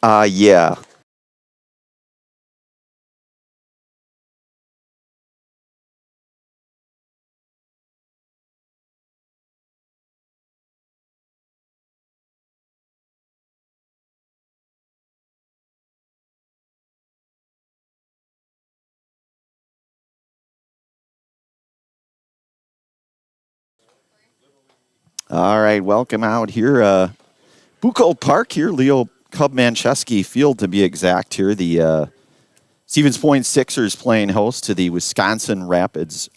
Yeah. All right, welcome out here. Buchholz Park here, Leo Cub Manchesky Field to be exact here. The Stevens Point Sixers playing host to the Wisconsin Rapids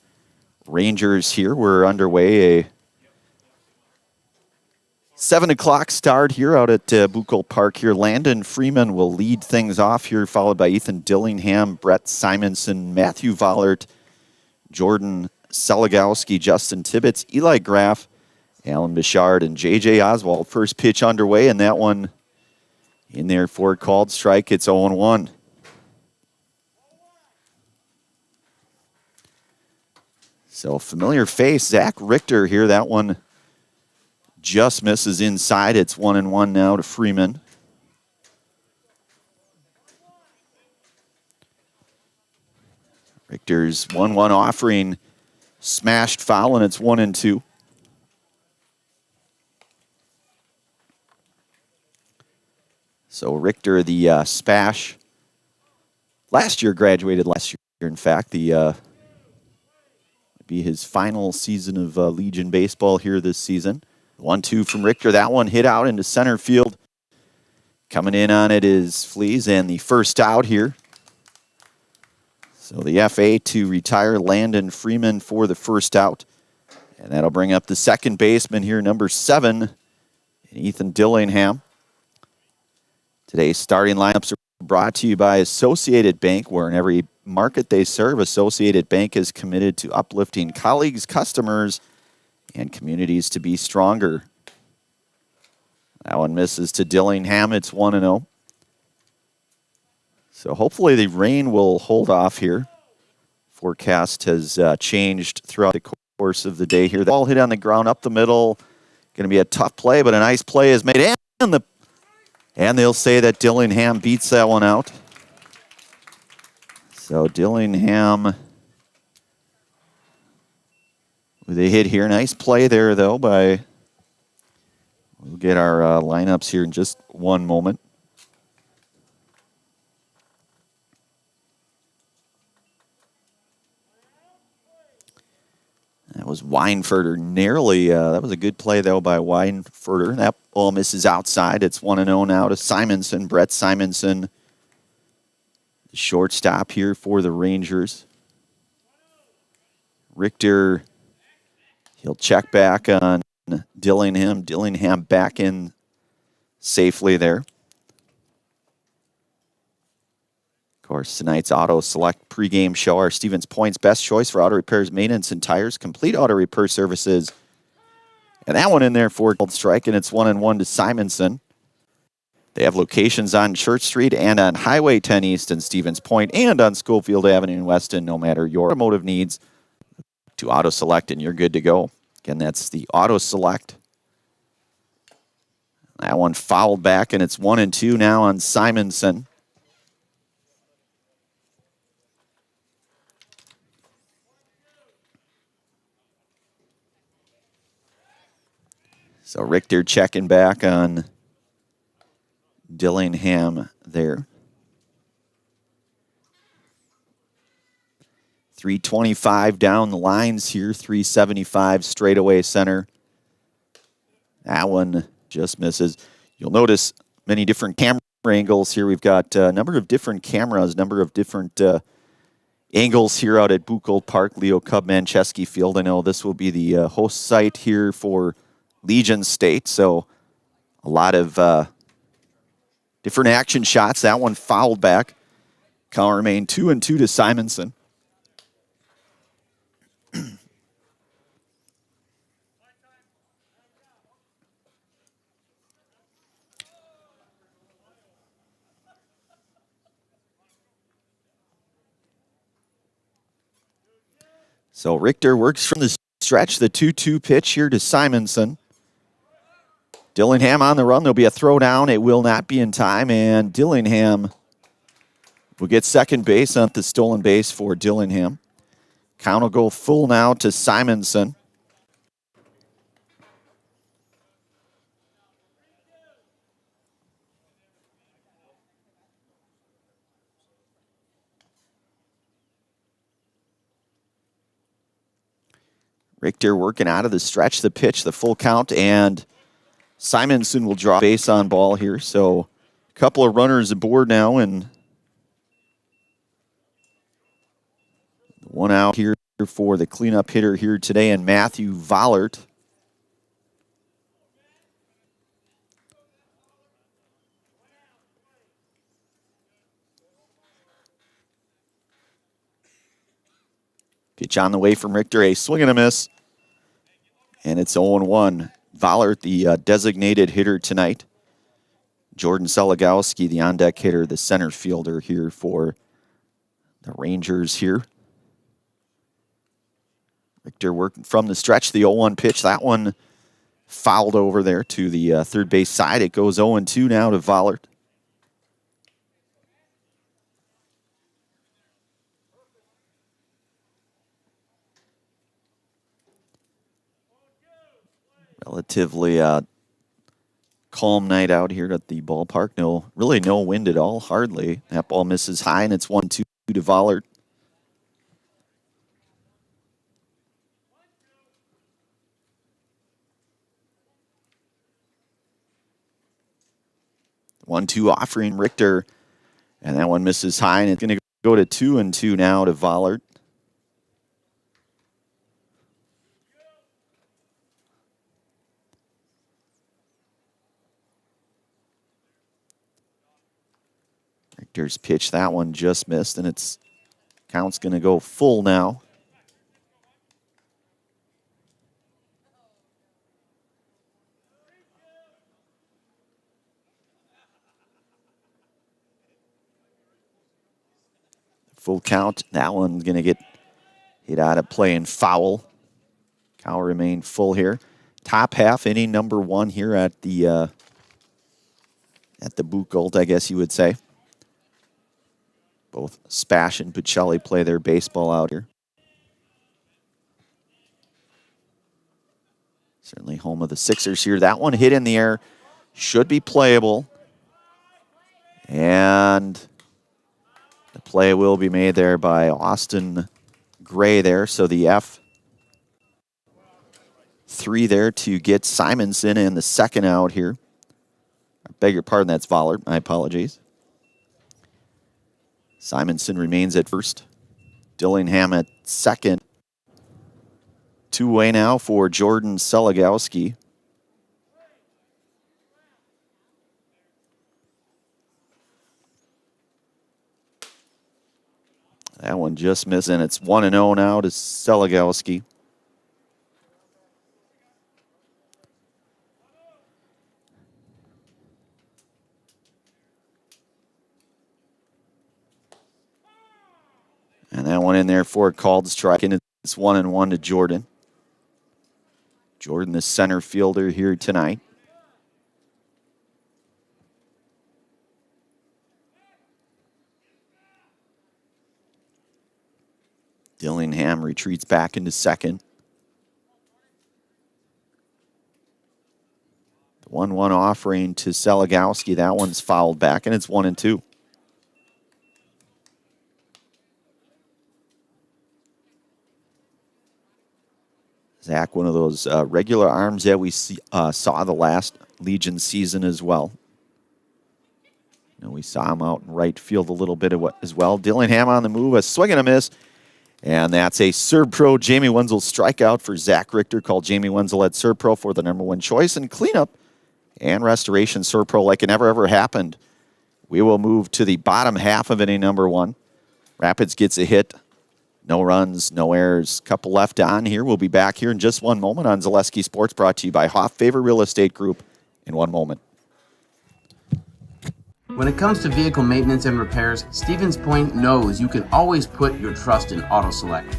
Rangers here. We're underway. A 7 o'clock start here out at Buchholz Park here. Landon Freeman will lead things off here, followed by Ethan Dillingham, Brett Simonson, Matthew Vollert, Jordan Seligowski, Justin Tibbetts, Eli Graff, Alan Bichard, and J.J. Oswald. First pitch underway, and that one in there for a called strike. It's 0-1. So familiar face, Zach Richter here. That one just misses inside. It's 1-1 now to Freeman. Richter's 1-1 offering smashed foul, and it's 1-2. So Richter, the Spash, last year graduated last year. In fact, the be his final season of Legion baseball here this season. 1-2 from Richter. That one hit out into center field. Coming in on it is Fleas, and the first out here. So the FA to retire Landon Freeman for the first out. And that'll bring up the second baseman here, number 7, Ethan Dillingham. Today's starting lineups are brought to you by Associated Bank, where in every market they serve, Associated Bank is committed to uplifting colleagues, customers, and communities to be stronger. That one misses to Dillingham. It's 1-0. So hopefully the rain will hold off here. Forecast has changed throughout the course of the day here. The ball hit on the ground up the middle. Going to be a tough play, but a nice play is made. And they'll say that Dillingham beats that one out. So Dillingham with a hit here. Nice play there, though, by... We'll get our lineups here in just one moment. That was Weinfurter narrowly. That was a good play, though, by Weinfurter. That ball misses outside. It's 1-0 now to Simonson. Brett Simonson, the shortstop here for the Rangers. Richter, he'll check back on Dillingham. Dillingham back in safely there. Of course, tonight's Auto Select pregame show, our Stevens Point's best choice for auto repairs, maintenance, and tires. Complete auto repair services. And that one in there for a called strike, and it's 1-1 to Simonson. They have locations on Church Street and on Highway 10 East in Stevens Point and on Schofield Avenue in Weston. No matter your automotive needs, to Auto Select, and you're good to go. Again, that's the Auto Select. That one fouled back, and it's 1-2 now on Simonson. So Richter checking back on Dillingham there. 325 down the lines here, 375 straightaway center. That one just misses. You'll notice many different camera angles here. We've got a number of different cameras, number of different angles here out at Buchholz Park, Leo Cub Manchesky Field. I know this will be the host site here for Legion State, so a lot of different action shots. That one fouled back. Count remained 2-2 to Simonson. So Richter works from the stretch, the 2-2 pitch here to Simonson. Dillingham on the run. There'll be a throw down. It will not be in time, and Dillingham will get second base on the stolen base for Dillingham. Count will go full now to Simonson. Richter working out of the stretch, the pitch, the full count, and Simonson will draw base on ball here. So a couple of runners aboard now, and one out here for the cleanup hitter here today, and Matthew Vollert. Pitch on the way from Richter, a swing and a miss. And it's 0-1. Vollert, the designated hitter tonight. Jordan Seligowski, the on-deck hitter, the center fielder here for the Rangers here. Richter working from the stretch, the 0-1 pitch. That one fouled over there to the third base side. It goes 0-2 now to Vollert. Relatively calm night out here at the ballpark. Really no wind at all, hardly. That ball misses high, and it's 1-2 to Vollert. One, 2 offering Richter, and that one misses high, and it's going to go to 2-2 now to Vollert. Richter's pitch, that one just missed, and it's count's going to go full now. Full count. That one's going to get hit out of play and foul. Count remain full here. Top half, inning number 1 here at the Buchholz, I guess you would say. Both Spash and Pacelli play their baseball out here. Certainly home of the Sixers here. That one hit in the air. Should be playable. And the play will be made there by Austin Gray there. So the F3 there to get Simonson in the second out here. I beg your pardon, that's Vollert. My apologies. Simonson remains at first. Dillingham at second. Two-way now for Jordan Seligowski. That one just missed, and it's 1-0 now to Seligowski. And that one in there for a called strike, and it's 1-1 to Jordan. Jordan, the center fielder here tonight. Dillingham retreats back into second. The 1-1 offering to Seligowski. That one's fouled back, and it's 1-2. Zach, one of those regular arms that we saw the last Legion season as well. We saw him out in right field a little bit as well. Dillingham on the move, a swing and a miss. And that's a Serb-Pro Jamie Wenzel strikeout for Zach Richter. Called Jamie Wenzel at Serb-Pro for the #1 choice. And cleanup and restoration Serb-Pro like it never ever happened. We will move to the bottom half of inning number 1. Rapids gets a hit. No runs, no errors. Couple left on here. We'll be back here in just one moment on Zaleski Sports, brought to you by Hoff Favor Real Estate Group in 1 moment. When it comes to vehicle maintenance and repairs, Stevens Point knows you can always put your trust in AutoSelect.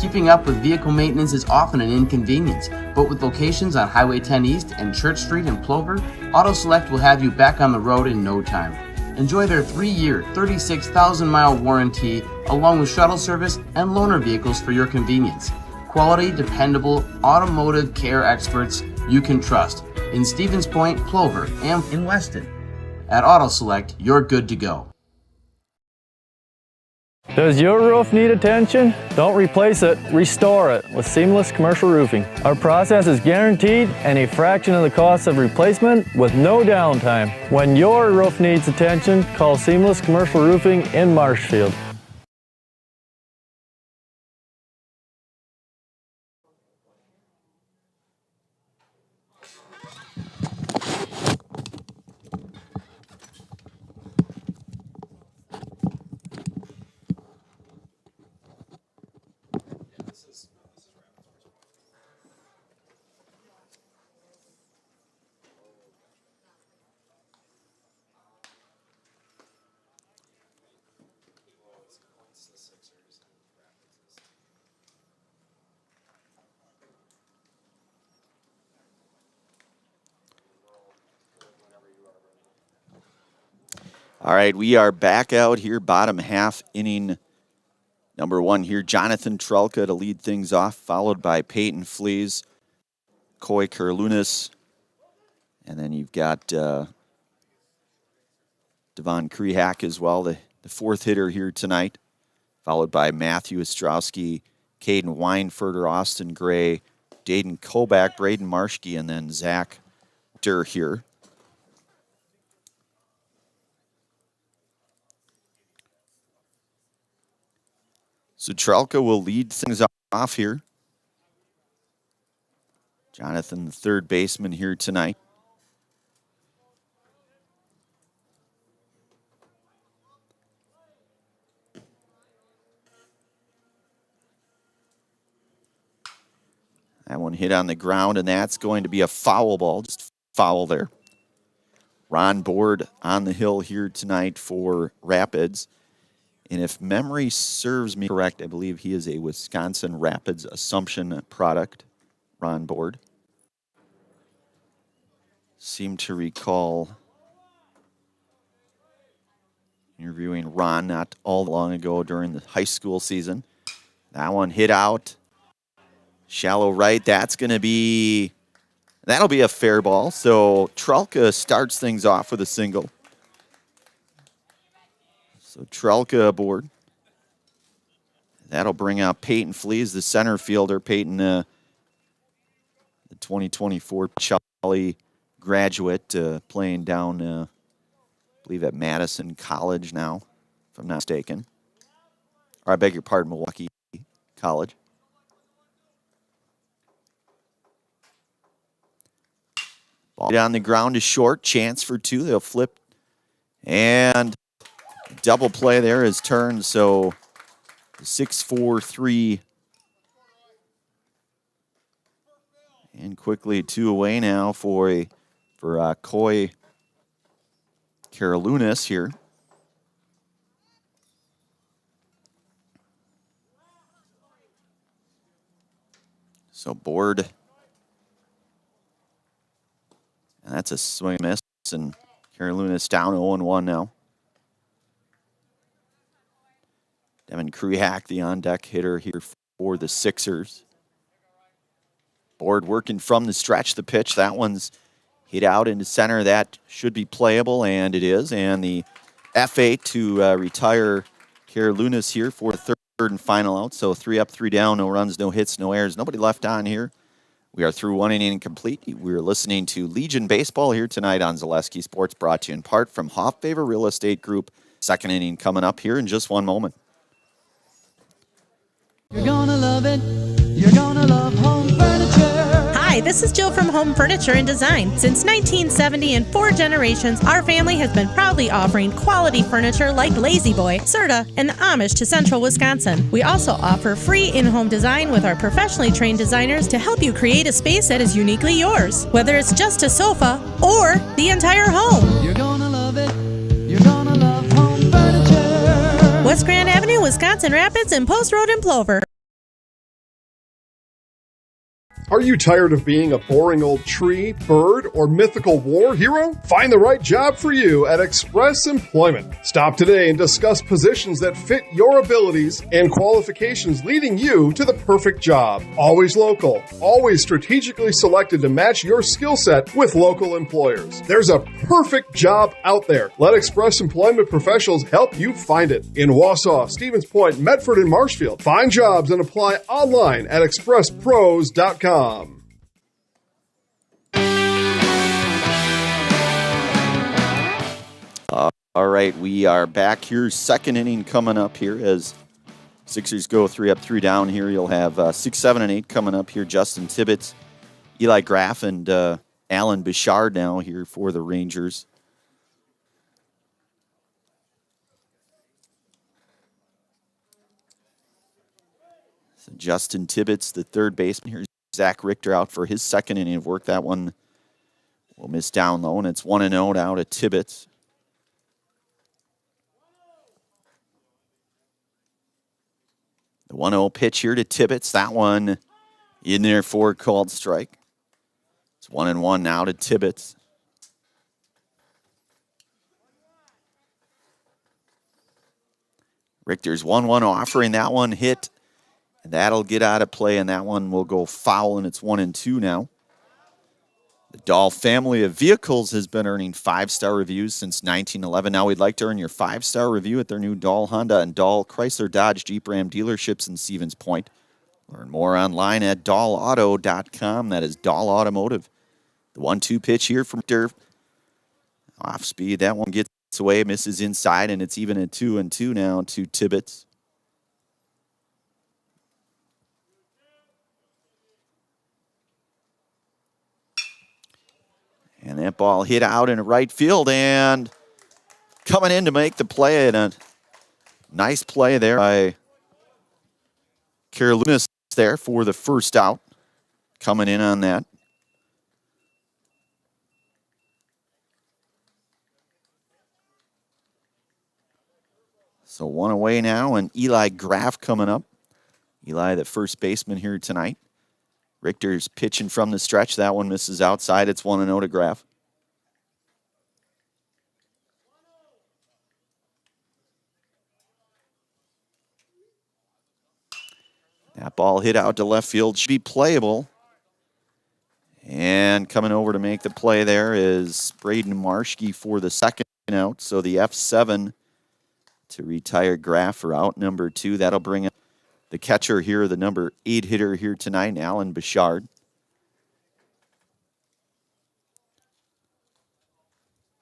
Keeping up with vehicle maintenance is often an inconvenience, but with locations on Highway 10 East and Church Street in Plover, Auto Select will have you back on the road in no time. Enjoy their 3-year, 36,000-mile warranty, along with shuttle service and loaner vehicles for your convenience. Quality, dependable, automotive care experts you can trust in Stevens Point, Plover, and in Weston. At Auto Select, you're good to go. Does your roof need attention? Don't replace it, restore it with Seamless Commercial Roofing. Our process is guaranteed and a fraction of the cost of replacement with no downtime. When your roof needs attention, call Seamless Commercial Roofing in Marshfield. All right, we are back out here, bottom half, inning number 1 here. Jonathan Trelka to lead things off, followed by Peyton Flees, Coy Kerlunas, and then you've got Devon Krehak as well, the fourth hitter here tonight, followed by Matthew Ostrowski, Caden Weinfurter, Austin Gray, Dayton Kobach, Braden Marschke, and then Zach Durr here. So Trelka will lead things off here. Jonathan, the third baseman here tonight. That one hit on the ground, and that's going to be a foul ball. Just foul there. Ron Board on the hill here tonight for Rapids. And if memory serves me correct, I believe he is a Wisconsin Rapids Assumption product, Ron Board. Seem to recall interviewing Ron not all long ago during the high school season. That one hit out. Shallow right. That'll be a fair ball. So Trelka starts things off with a single. So Trelka aboard. That'll bring out Peyton Flees, the center fielder. Peyton, the 2024 Charlie graduate, playing down, I believe, at Madison College now, if I'm not mistaken. Or I beg your pardon, Milwaukee College. Ball down the ground is short. Chance for 2. They'll flip. And double play there is turned. So 6-4-3. And quickly 2 away now for Coy Kerlunas here. So Board. And that's a swing miss. And Kerlunas down 0-1 now. Devon Krehak, the on-deck hitter here for the Sixers. Board working from the stretch. The pitch, that one's hit out into center. That should be playable, and it is. And the F8 to retire Kerlunas here for the third and final out. So 3 up, 3 down, no runs, no hits, no errors. Nobody left on here. We are through 1 inning complete. We're listening to Legion Baseball here tonight on Zaleski Sports, brought to you in part from Hofffaver Real Estate Group. Second inning coming up here in just 1 moment. You're gonna love it. You're gonna love home furniture. Hi, this is Jill from Home Furniture and Design. Since 1970 and 4 generations, our family has been proudly offering quality furniture like Lazy Boy, Serta, and the Amish to Central Wisconsin. We also offer free in-home design with our professionally trained designers to help you create a space that is uniquely yours, whether it's just a sofa or the entire home. You're gonna love it. You're gonna love home furniture. West Grand Avenue, Wisconsin Rapids, and Post Road in Plover. Are you tired of being a boring old tree, bird, or mythical war hero? Find the right job for you at Express Employment. Stop today and discuss positions that fit your abilities and qualifications, leading you to the perfect job. Always local, always strategically selected to match your skill set with local employers. There's a perfect job out there. Let Express Employment professionals help you find it. In Wausau, Stevens Point, Medford, and Marshfield. Find jobs and apply online at expresspros.com. All right, we are back here. Second inning coming up here as Sixers go 3 up, 3 down here. You'll have 6, 7, and 8 coming up here. Justin Tibbetts, Eli Graff, and Alan Bichard now here for the Rangers. So Justin Tibbetts, the third baseman. Here's Zach Richter out for his second inning of work. That one will miss down low, and it's 1-0 out of Tibbetts. The 1-0 pitch here to Tibbetts. That one in there for a called strike. It's 1-1 now to Tibbetts. Richter's 1-1 offering. That one hit. And that'll get out of play, and that one will go foul, and it's 1-2 now. The Dahl family of vehicles has been earning 5-star reviews since 1911. Now we'd like to earn your 5-star review at their new Dahl Honda and Dahl Chrysler Dodge Jeep Ram dealerships in Stevens Point. Learn more online at dahlauto.com. That is Dahl Automotive. The 1-2 pitch here from Richter. Off speed. That one gets away, misses inside, and it's even at 2-2 now to Tibbetts. And that ball hit out in right field and coming in to make the play. And a nice play there by Karolinus there for the first out. Coming in on that. So one away now, and Eli Graff coming up. Eli, the first baseman here tonight. Richter's pitching from the stretch. That one misses outside. It's 1-0 to Graff. That ball hit out to left field. Should be playable. And coming over to make the play there is Braden Marschke for the second out. So the F7 to retire Graff for out number 2. That'll bring up the catcher here, the number 8 hitter here tonight, Alan Bichard.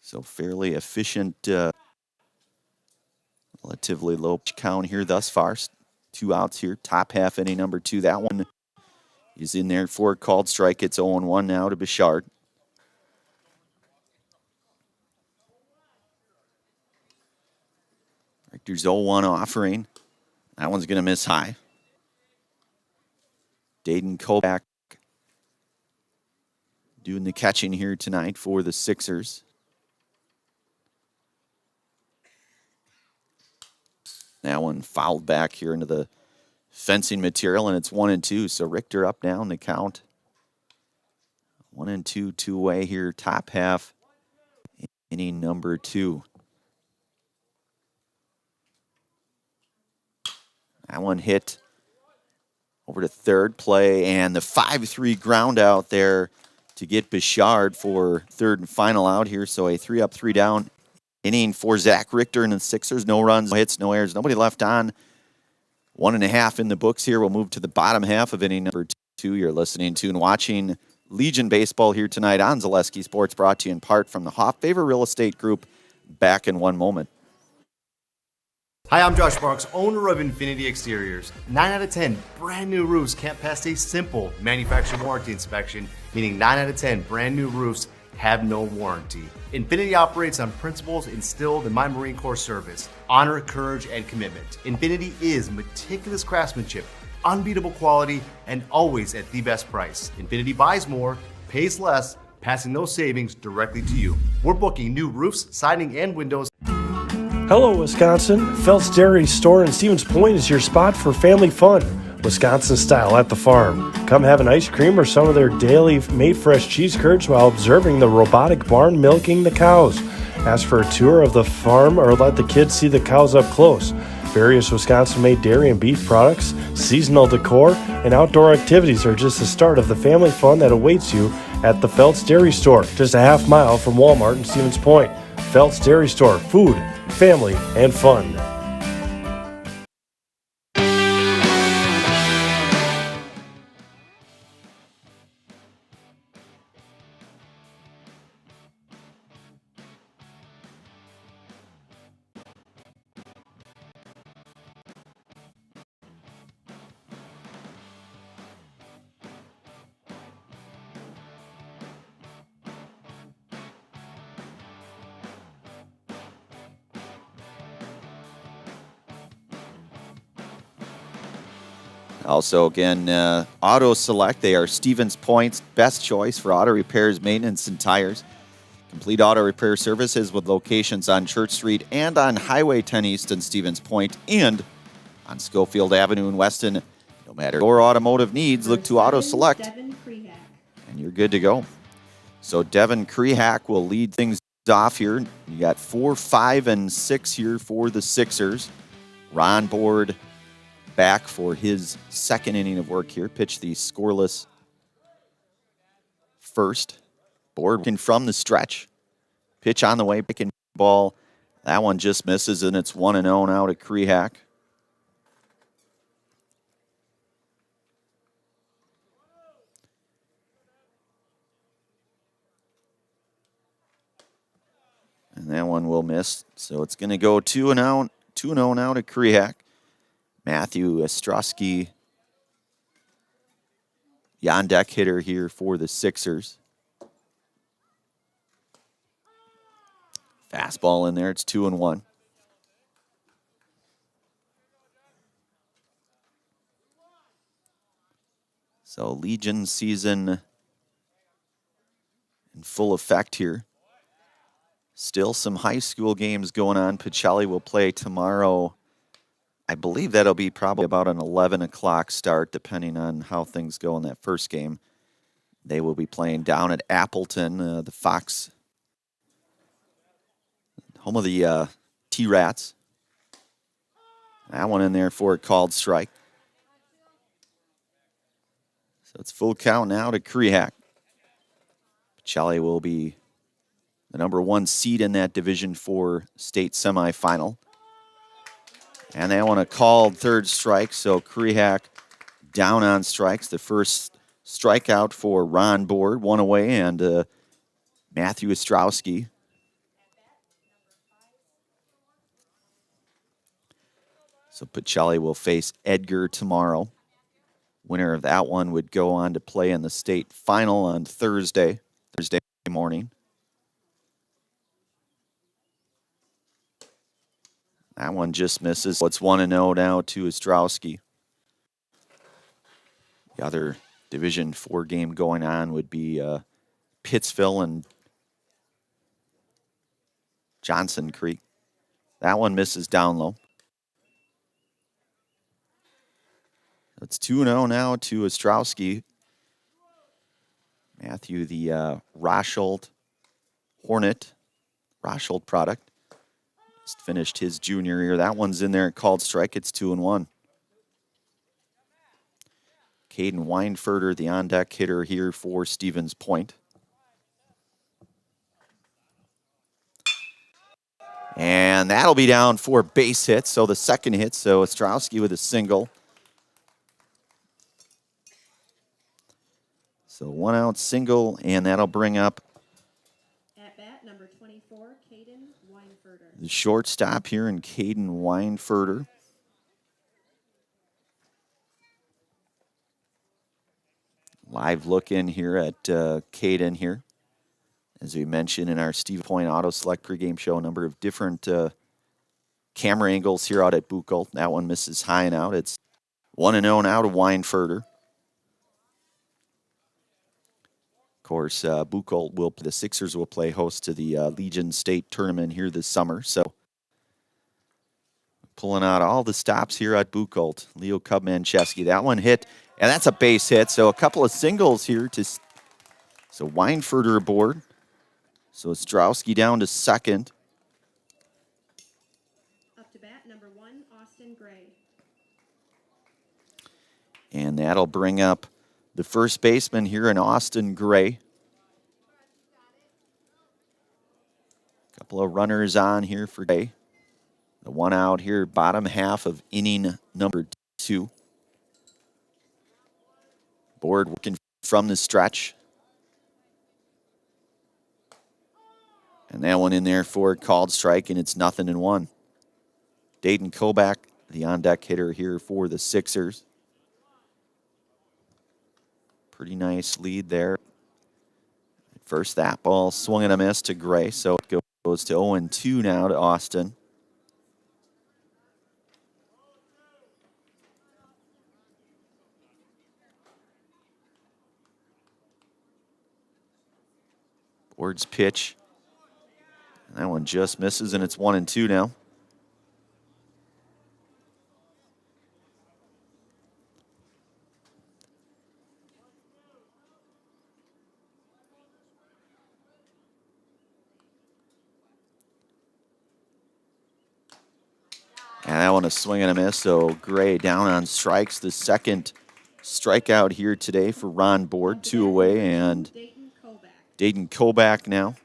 So fairly efficient, relatively low count here thus far. 2 outs here, top half inning number 2. That one is in there for a called strike. It's 0-1 now to Bichard. Richter's 0-1 offering. That one's going to miss high. Dayton Kovac doing the catching here tonight for the Sixers. That one fouled back here into the fencing material, and it's 1-2. So Richter up down the count. 1-2, 2-away here, top half, inning number 2. That one hit over to third play, and the 5-3 ground out there to get Bichard for third and final out here. So a 3 up, 3 down inning for Zach Richter and the Sixers. No runs, no hits, no errors, nobody left on. 1.5 in the books here. We'll move to the bottom half of inning number 2. You're listening to and watching Legion Baseball here tonight on Zaleski Sports, brought to you in part from the Hoff-Favor Real Estate Group. Back in one moment. Hi, I'm Josh Marks, owner of Infinity Exteriors. 9 out of 10 brand new roofs can't pass a simple manufacturer warranty inspection, meaning 9 out of 10 brand new roofs have no warranty. Infinity operates on principles instilled in my Marine Corps service: honor, courage, and commitment. Infinity is meticulous craftsmanship, unbeatable quality, and always at the best price. Infinity buys more, pays less, passing those savings directly to you. We're booking new roofs, siding, and windows. Hello, Wisconsin. Felt's Dairy Store in Stevens Point is your spot for family fun. Wisconsin style at the farm. Come have an ice cream or some of their daily made fresh cheese curds while observing the robotic barn milking the cows. Ask for a tour of the farm or let the kids see the cows up close. Various Wisconsin-made dairy and beef products, seasonal decor, and outdoor activities are just the start of the family fun that awaits you at the Feltz Dairy Store, just a half mile from Walmart in Stevens Point. Feltz Dairy Store, food, family, and fun. Also, again, Auto Select. They are Stevens Point's best choice for auto repairs, maintenance, and tires. Complete auto repair services with locations on Church Street and on Highway 10 East in Stevens Point and on Schofield Avenue in Weston. No matter your automotive needs, look to Auto Select, and you're good to go. So Devin Krehak will lead things off here. You got 4, 5, and 6 here for the Sixers. Ron Board back for his second inning of work here. Pitched the scoreless first. Board from the stretch. Pitch on the way, picking ball. That one just misses, and it's 1-0 now to Krehak. And that one will miss. So it's going to go 2-0 now to Krehak. Matthew Ostrowski, the on-deck hitter here for the Sixers. Fastball in there. It's 2-1. So Legion season in full effect here. Still some high school games going on. Pacelli will play tomorrow. I believe that'll be probably about an 11 o'clock start, depending on how things go in that first game. They will be playing down at Appleton, the Fox, home of the T-Rats. That one in there for a called strike. So it's full count now to Krehak. Pacelli will be the number 1 seed in that Division IV state semifinal. And they want a called third strike, so Krehak down on strikes. The first strikeout for Ron Board, one away, and Matthew Ostrowski. So Pacelli will face Edgar tomorrow. Winner of that one would go on to play in the state final on Thursday morning. That one just misses. So it's 1-0 now to Ostrowski. The other Division IV game going on would be Pittsville and Johnson Creek. That one misses down low. It's 2-0 now to Ostrowski. Matthew, the Roshold Hornet, Roshold product. Just finished his junior year. That one's in there at called strike. It's 2-1. Caden Weinfurter, the on-deck hitter here for Stevens Point. And that'll be down for base hit, so the second hit. So Ostrowski with a single. So 1 out single, and that'll bring up At bat, number 24, Caden Weinfurter. the shortstop here in Caden Weinfurter. Live look in here at Caden here. As we mentioned in our Steve Point Auto Select pregame show, a number of different camera angles here out at Buchel. That one misses high and out. It's 1-0 now to Weinfurter. Of course, Buchel the Sixers will play host to the Legion State Tournament here this summer. So pulling out all the stops here at Buchholz. Leo Kubmanchevsky. That one hit, and that's a base hit. So a couple of singles here so Weinfurter aboard. So Ostrowski down to second. Up to bat, number 1, Austin Gray. And that'll bring up the first baseman here in Austin Gray. Couple of runners on here for Gray. The one out here, bottom half of inning number 2. Board working from the stretch. And that one in there for a called strike, and it's 0-1. Dayton Kobach, the on-deck hitter here for the Sixers. Pretty nice lead there. First, that ball swung and a miss to Gray, so it goes to 0-2 now to Austin. Board's pitch. And that one just misses, and it's 1-2 now. And that one a swing and a miss, so Gray down on strikes. The second strikeout here today for Ron Board. 2 away, and Dayton Kobach now.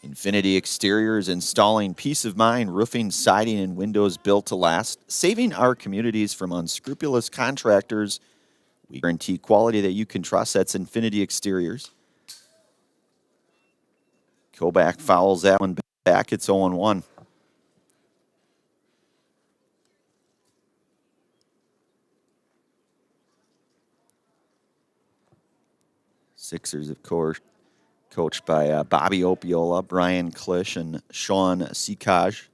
Infinity Exteriors, installing peace of mind, roofing, siding, and windows built to last, saving our communities from unscrupulous contractors. We guarantee quality that you can trust. That's Infinity Exteriors. Kobach fouls that one back. It's 0-1. Sixers, of course, coached by Bobby Opiola, Brian Klisch, and Sean Sikaj.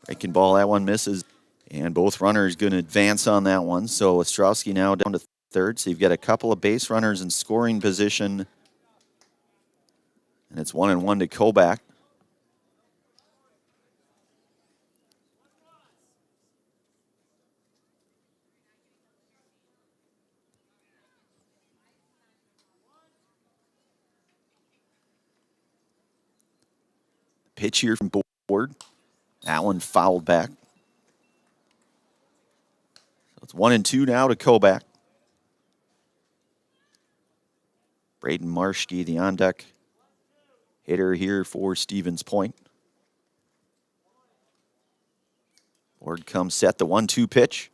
Breaking ball, that one misses. And both runners going to advance on that one. So Ostrowski now down to third. So you've got a couple of base runners in scoring position. And it's 1-1 to Kobach. Pitch here from Board. That one fouled back. So it's 1-2 now to Kobach. Braden Marschke, the on-deck hitter here for Stevens Point. Board comes set, the 1-2 pitch.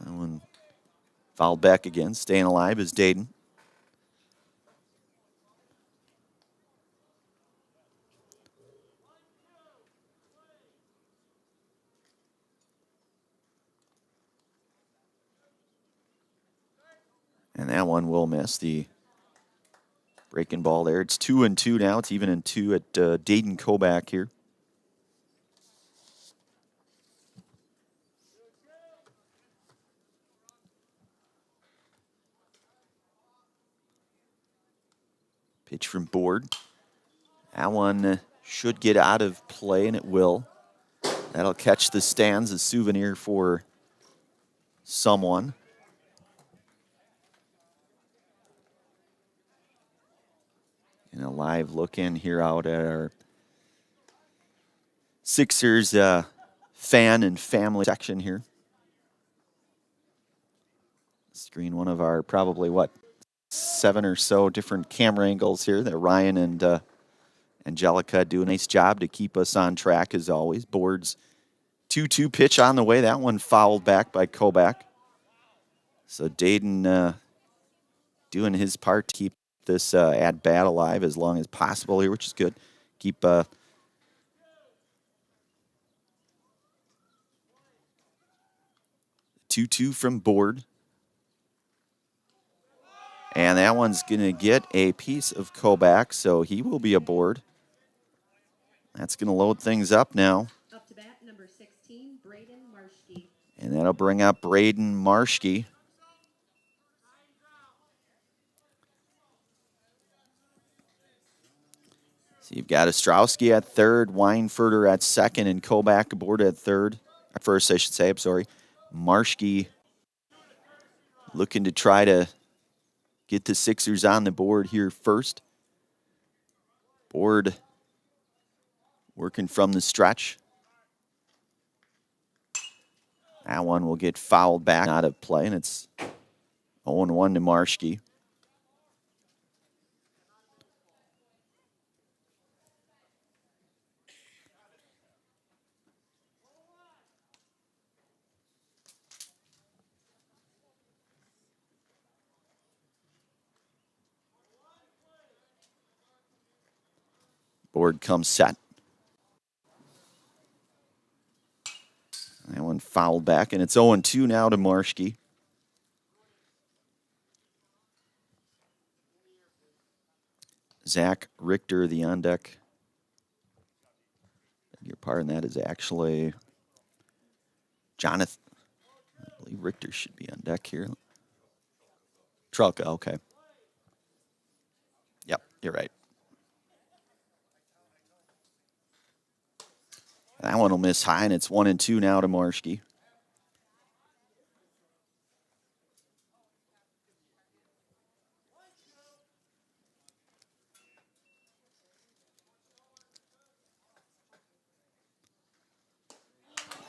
That one fouled back again. Staying alive is Dayton. And that one will miss. The breaking ball there. It's 2-2 now. It's even in 2 at Dayton Kobach here. Pitch from Board. That one should get out of play, and it will. That'll catch the stands, a souvenir for someone. And a live look in here out at our Sixers fan and family section here. Screen one of our probably, 7 or so different camera angles here that Ryan and Angelica do a nice job to keep us on track as always. Board's 2-2 pitch on the way. That one fouled back by Kobach. So Dayton doing his part to keep this at-bat alive as long as possible here, which is good. Keep 2-2 from Board. And that one's going to get a piece of Kobach, so he will be aboard. That's going to load things up now. Up to bat, number 16, Braden Marschke. And that'll bring up Braden Marschke. So you've got Ostrowski at third, Weinfurter at second, and Kobach aboard at third. First, I should say, I'm sorry. Marschke looking to try to get the Sixers on the board here first. Board working from the stretch. That one will get fouled back out of play, and it's 0-1 to Marschke. Board comes set. That one fouled back, and it's 0-2 now to Marschke. Zach Richter, the on deck. Your part in that is actually Jonathan. I believe Richter should be on deck here. Trelka, okay. Yep, you're right. That one will miss high, and it's 1-2 now to Marschke.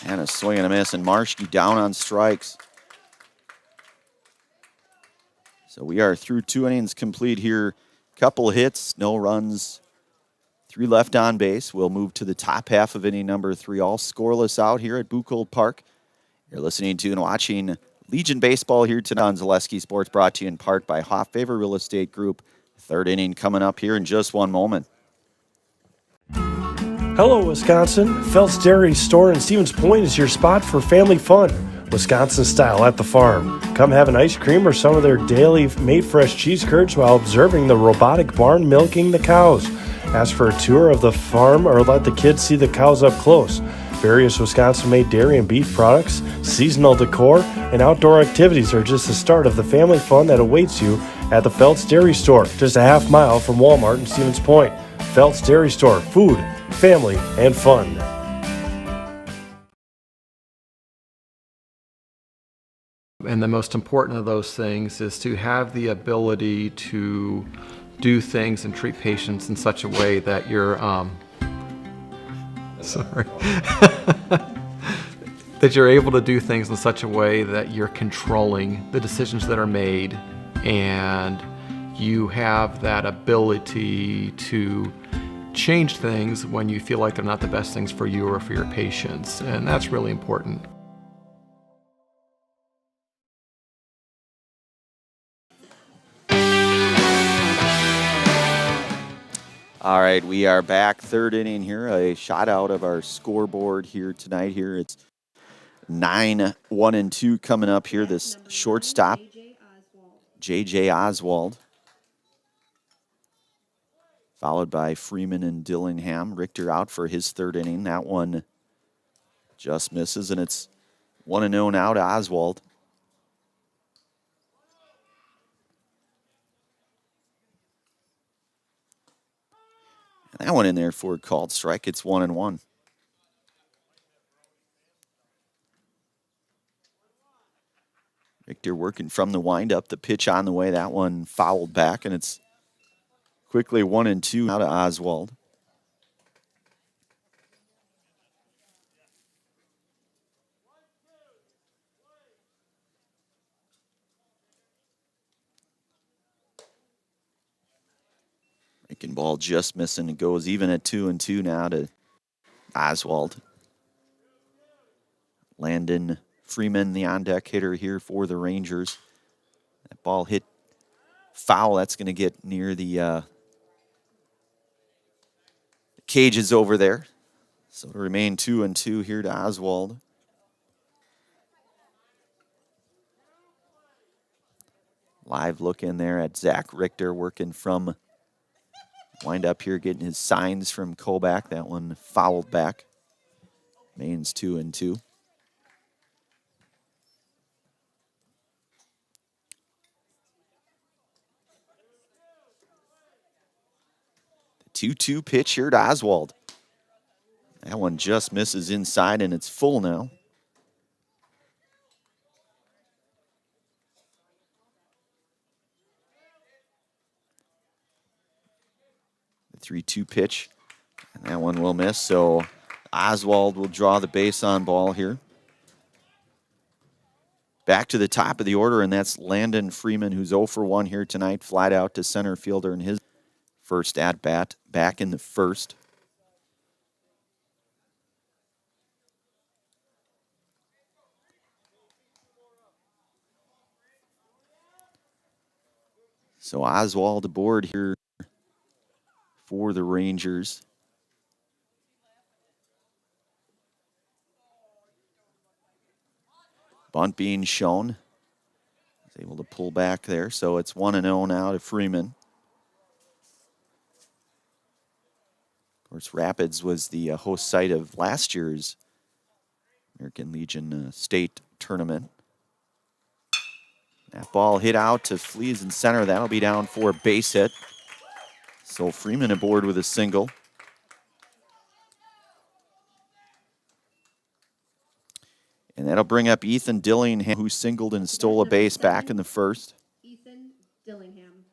And a swing and a miss, and Marschke down on strikes. So we are through 2 innings complete here. Couple hits, no runs, 3 left on base. We'll move to the top half of inning number 3, all scoreless out here at Buchholz Park. You're listening to and watching Legion Baseball here tonight on Zaleski Sports, brought to you in part by Hoff-Favor Real Estate Group. 3rd inning coming up here in just one moment. Hello, Wisconsin. Felt's Dairy Store in Stevens Point is your spot for family fun. Wisconsin style at the farm. Come have an ice cream or some of their daily made fresh cheese curds while observing the robotic barn milking the cows. Ask for a tour of the farm or let the kids see the cows up close. Various Wisconsin-made dairy and beef products, seasonal decor, and outdoor activities are just the start of the family fun that awaits you at the Felt's Dairy Store, just a half mile from Walmart in Stevens Point. Felt's Dairy Store, food, family, and fun. And the most important of those things is to have the ability to do things and treat patients in such a way that you're, that you're able to do things in such a way that you're controlling the decisions that are made, and you have that ability to change things when you feel like they're not the best things for you or for your patients, and that's really important. All right, we are back, 3rd inning here. A shot out of our scoreboard here tonight. Here it's 9-1-2 coming up here. This shortstop, J.J. Oswald, followed by Freeman and Dillingham. Richter out for his 3rd inning. That one just misses, and it's 1-0 now to Oswald. And that one in there for a called strike. It's 1-1. Richter working from the windup. The pitch on the way. That one fouled back, and it's quickly 1-2 now to Oswald. Breaking ball just missing. It goes even at 2-2 now to Oswald. Landon Freeman, the on-deck hitter here for the Rangers. That ball hit foul. That's going to get near the cages over there. So to remain 2-2 here to Oswald. Live look in there at Zach Richter working from wind up here, getting his signs from Kobach. That one fouled back. Remains 2-2. 2-2 pitch here to Oswald. That one just misses inside, and it's full now. The 3-2 pitch, and that one will miss. So Oswald will draw the base on ball here. Back to the top of the order, and that's Landon Freeman, who's 0 for 1 here tonight. Flied out to center fielder in his first at-bat, back in the first. So Oswald aboard here for the Rangers. Bunt being shown. He's able to pull back there, so it's 1-0 now to Freeman. Of course, Rapids was the host site of last year's American Legion State Tournament. That ball hit out to Fleas in center. That'll be down for a base hit. So Freeman aboard with a single. And that'll bring up Ethan Dillingham, who singled and stole a base back in the first. Ethan Dillingham.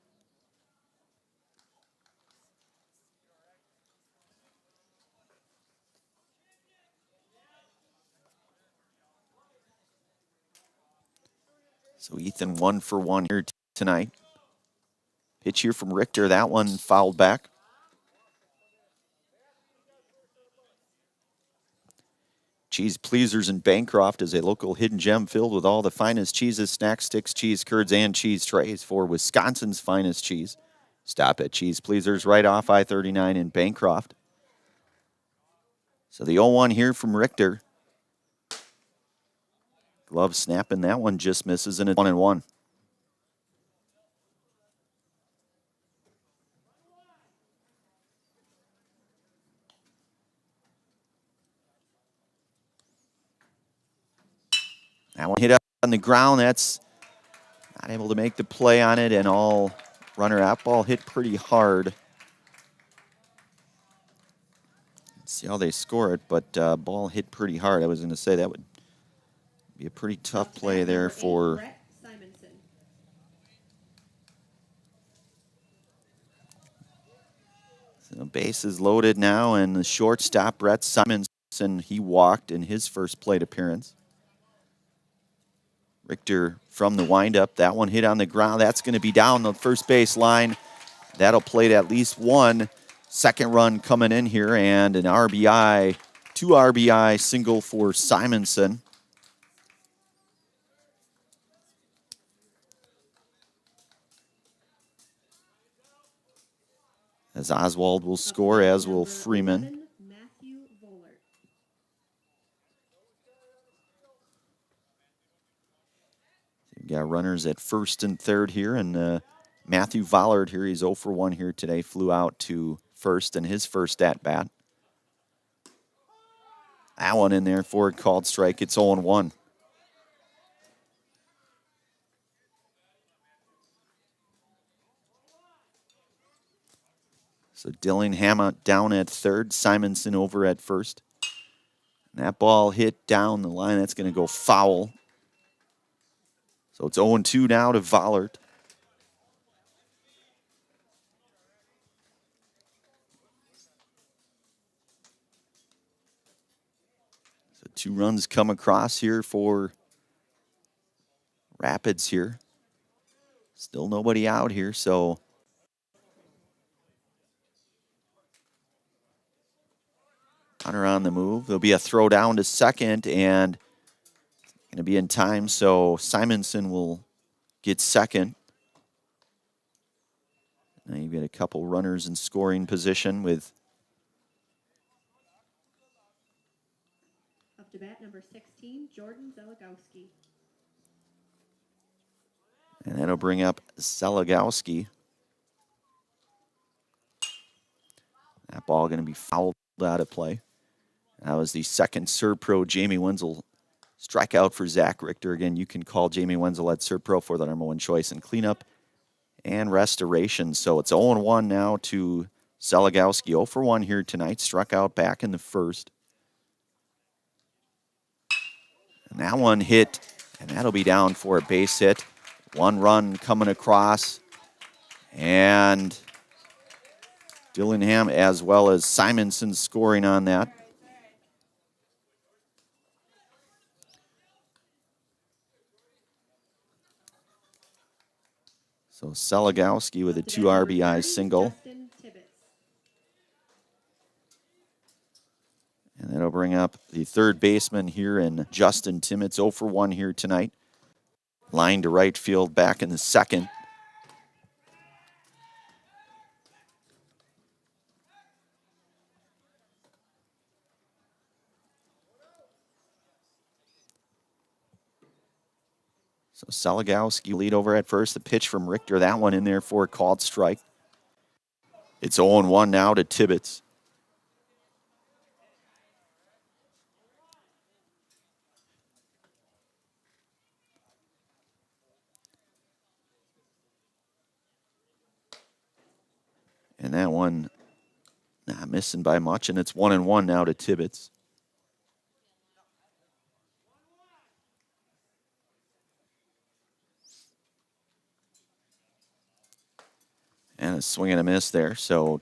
So Ethan 1 for 1 here tonight. Pitch here from Richter. That one fouled back. Cheese Pleasers in Bancroft is a local hidden gem filled with all the finest cheeses, snacks, sticks, cheese curds, and cheese trays for Wisconsin's finest cheese. Stop at Cheese Pleasers right off I-39 in Bancroft. So the 0-1 here from Richter. Glove snapping. That one just misses, and it's 1-1. That one hit up on the ground. That's not able to make the play on it, and all runner out. Ball hit pretty hard. Let's see how they score it, but ball hit pretty hard. I was going to say that would be a pretty tough play there for so base is loaded now, and the shortstop, Brett Simonson, he walked in his first plate appearance. Richter from the windup. That one hit on the ground. That's going to be down the first base line. That'll plate at least one. Second run coming in here, and an RBI, 2 RBI single for Simonson. As Oswald will score, as will Freeman. We've got runners at first and third here, and Matthew Vollard here, he's 0 for 1 here today, flew out to first in his first at-bat. That one in there for a called strike. It's 0-1. So Dillingham down at third, Simonson over at first. And that ball hit down the line. That's going to go foul. So it's 0-2 now to Vollard. So 2 runs come across here for Rapids here. Still nobody out here, so runner on the move. There'll be a throw down to second, and going to be in time, so Simonson will get second. Now you've got a couple runners in scoring position with up to bat number 16, Jordan Zeligowski. And that'll bring up Zeligowski. That ball going to be fouled out of play. That was the second Serpro Jamie Wenzel strikeout for Zach Richter. Again, you can call Jamie Wenzel at Serpro for the #1 choice in cleanup and restoration. So it's 0-1 now to Seligowski 0 for 1 here tonight, struck out back in the first. And that one hit, and that'll be down for a base hit. 1 run coming across, and Dillingham as well as Simonson scoring on that. So Seligowski with a 2 RBI single. And that'll bring up the third baseman here in Justin Timmets, 0 for 1 here tonight. Line to right field back in the second. So Seligowski lead over at first. The pitch from Richter, that one in there for a called strike. It's 0-1 now to Tibbetts. And that one not missing by much, and it's 1-1 now to Tibbetts. And a swing and a miss there. So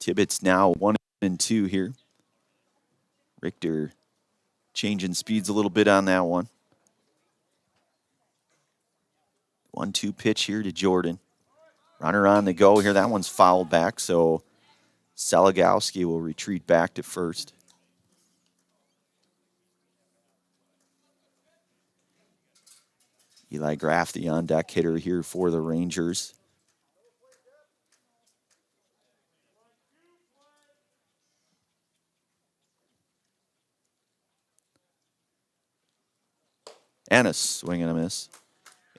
Tibbetts now 1-2 here. Richter changing speeds a little bit on that one. 1-2 pitch here to Jordan. Runner on the go here. That one's fouled back, so Seligowski will retreat back to first. Eli Graff, the on-deck hitter here for the Rangers. And a swing and a miss.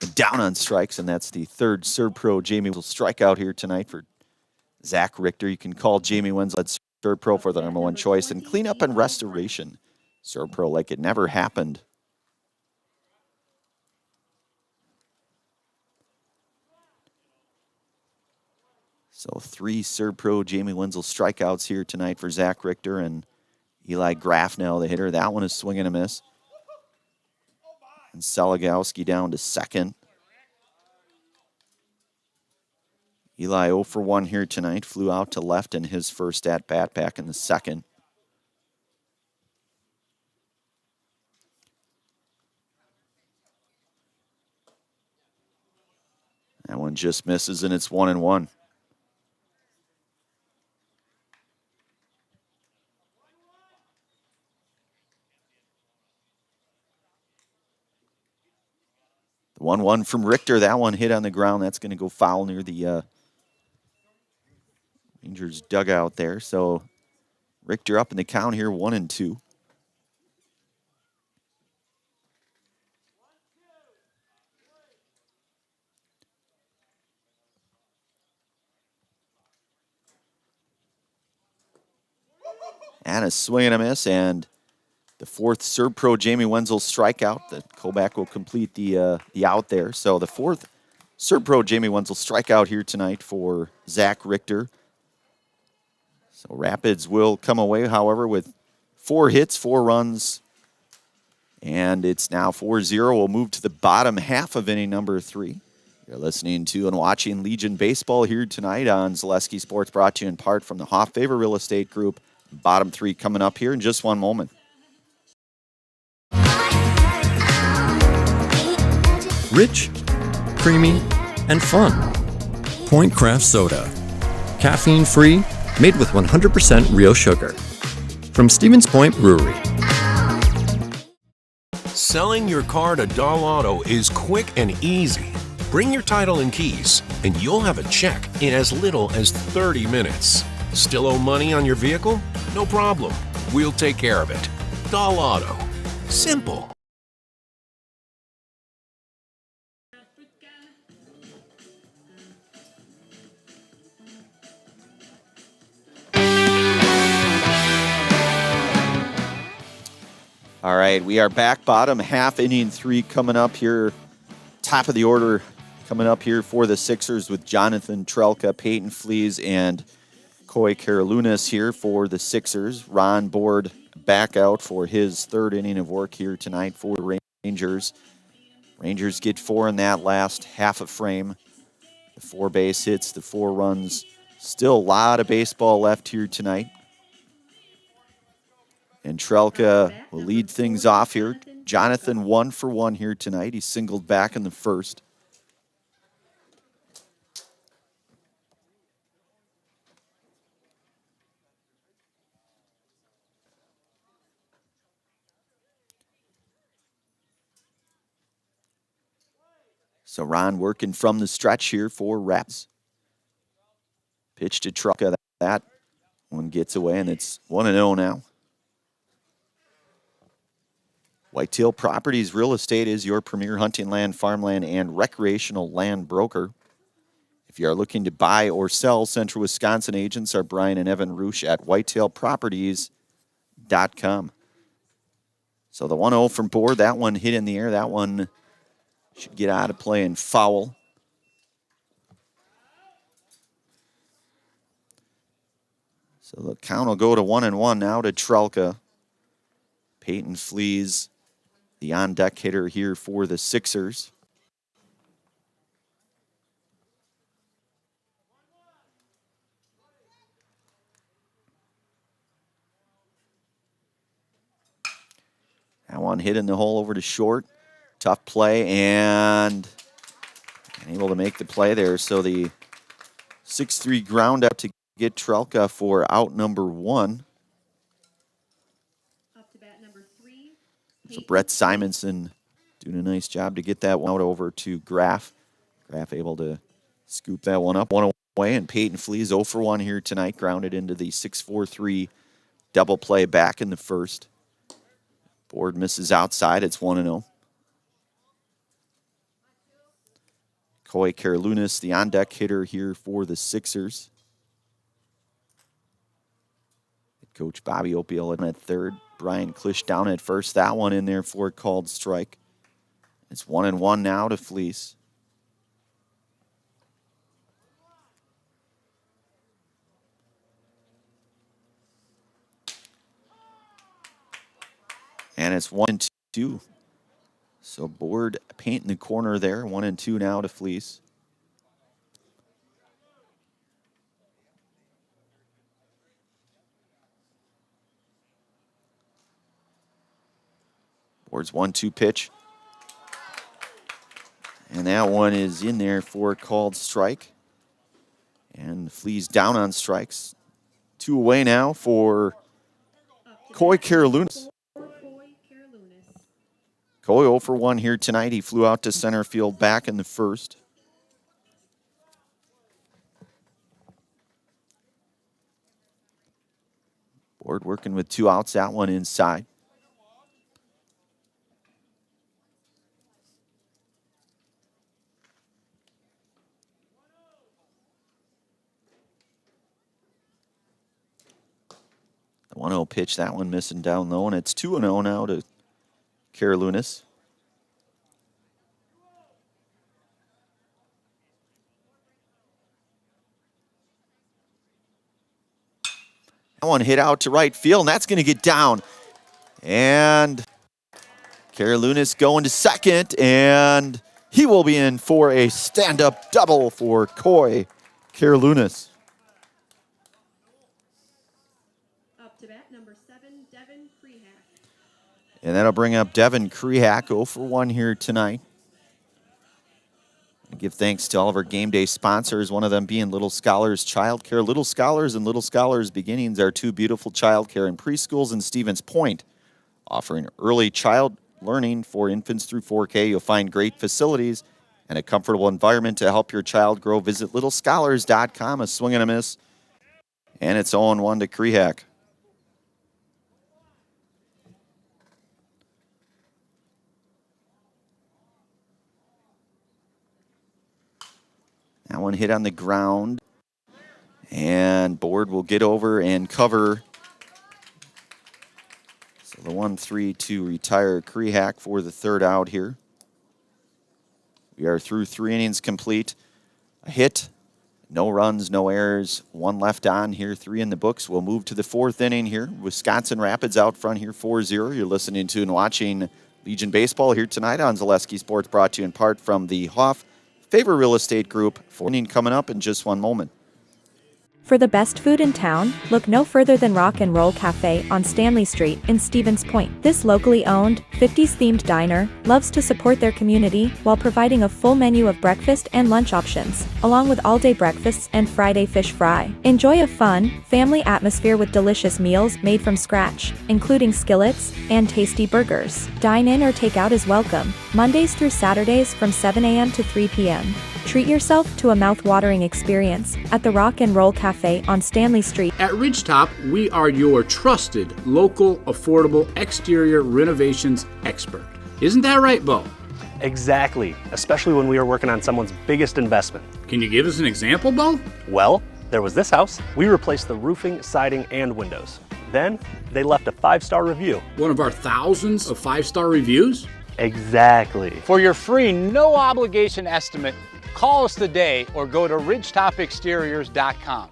And down on strikes, and that's the third Serb-Pro Jamie Wenzel strikeout here tonight for Zach Richter. You can call Jamie Wenzel at Serb-Pro for the number 1 choice. And cleanup and restoration. Serb-Pro like it never happened. So 3 Serb-Pro Jamie Wenzel strikeouts here tonight for Zach Richter, and Eli Graff now the hitter. That one is swing and a miss. And Seligowski down to second. Eli 0 for 1 here tonight. Flew out to left in his first at-bat back in the second. That one just misses, and it's 1-1. The 1-1 from Richter. That one hit on the ground. That's going to go foul near the Rangers dugout there. So Richter up in the count here, 1-2. And a swing and a miss, and the fourth Serb-Pro Jamie Wenzel strikeout. The Kovac will complete the out there. So the fourth Serb-Pro Jamie Wenzel strikeout here tonight for Zach Richter. So Rapids will come away, however, with 4 hits, 4 runs, and it's now 4-0. We'll move to the bottom half of inning number 3. You're listening to and watching Legion Baseball here tonight on Zaleski Sports, brought to you in part from the Hoff-Favor Real Estate Group. Bottom 3 coming up here in just one moment. Rich, creamy, and fun. Point Craft Soda. Caffeine-free, made with 100% real sugar. From Stevens Point Brewery. Selling your car to Dahl Auto is quick and easy. Bring your title and keys, and you'll have a check in as little as 30 minutes. Still owe money on your vehicle? No problem. We'll take care of it. Dahl Auto. Simple. All right, we are back. Bottom half, inning 3 coming up here. Top of the order coming up here for the Sixers with Jonathan Trelka, Peyton Fleas, and Coy Karalunas here for the Sixers. Ron Board back out for his third inning of work here tonight for the Rangers. Rangers get 4 in that last half a frame. The 4 base hits, the 4 runs. Still a lot of baseball left here tonight. And Trelka will lead things off here. Jonathan 1 for 1 here tonight. He singled back in the first. So Ron working from the stretch here for Raps. Pitch to Trelka. That one gets away, and it's 1-0 now. Whitetail Properties Real Estate is your premier hunting land, farmland, and recreational land broker. If you are looking to buy or sell, Central Wisconsin agents are Brian and Evan Roosh at whitetailproperties.com. So the 1-0 from Board, that one hit in the air. That one should get out of play and foul. So the count will go to 1-1 now to Trelka. Peyton Flees, the on-deck hitter here for the Sixers. That one hit in the hole over to short. Tough play and able to make the play there. So the 6-3 ground out to get Trelka for out number 1. Up to bat number 3. So Brett Simonson doing a nice job to get that one out over to Graff. Graff able to scoop that one up, one away, and Peyton Flees 0 for 1 here tonight, grounded into the 6-4-3 double play back in the first. Board misses outside. It's 1-0. Coy Karalunas, the on-deck hitter here for the Sixers. Coach Bobby Opiola at third. Brian Klisch down at first. That one in there for a called strike. It's 1-1 now to Fleece. And it's 1-2. So Board painting the corner there. 1-2 now to Fleece. Board's 1-2 pitch. And that one is in there for a called strike. And Flees down on strikes. 2 away now for Coy Karalunas. Coy 0 for 1 here tonight. He flew out to center field back in the first. Board working with 2 outs. That one inside. The 1-0 pitch, that one missing down low, and it's 2-0 now to Karalunas. That one hit out to right field, and that's going to get down. And Karalunas going to second, and he will be in for a stand-up double for Coy Karalunas. Up to bat number 7, Devin Krehak. And that'll bring up Devin Krehak, 0 for 1 here tonight. I give thanks to all of our game day sponsors, one of them being Little Scholars Childcare. Little Scholars and Little Scholars Beginnings are 2 beautiful childcare and preschools in Stevens Point, offering early child learning for infants through 4K. You'll find great facilities and a comfortable environment to help your child grow. Visit littlescholars.com. A swing and a miss, and it's 0-1 to Krehak. That one hit on the ground, and Board will get over and cover. So the 1-3 to retire Krehak for the third out here. We are through 3 innings complete. A hit, No runs, no errors, one left on here, 3 in the books. We'll move to the 4th inning here. Wisconsin Rapids out front here 4-0. You're listening to and watching Legion Baseball here tonight on Zaleski Sports, brought to you in part from the Hoff Favor Real Estate Group. 4th inning coming up in just one moment. For the best food in town, look no further than Rock and Roll Cafe on Stanley Street in Stevens Point. This locally owned, 50s-themed diner loves to support their community while providing a full menu of breakfast and lunch options, along with all-day breakfasts and Friday fish fry. Enjoy a fun, family atmosphere with delicious meals made from scratch, including skillets and tasty burgers. Dine in or take out is welcome, Mondays through Saturdays from 7 a.m. to 3 p.m. Treat yourself to a mouth-watering experience at the Rock and Roll Cafe on Stanley Street. At Ridgetop, we are your trusted, local, affordable exterior renovations expert. Isn't that right, Bo? Exactly, especially when we are working on someone's biggest investment. Can you give us an example, Bo? Well, there was this house. We replaced the roofing, siding, and windows. Then, they left a 5-star review. One of our thousands of 5-star reviews? Exactly. For your free, no obligation estimate, call us today or go to ridgetopexteriors.com.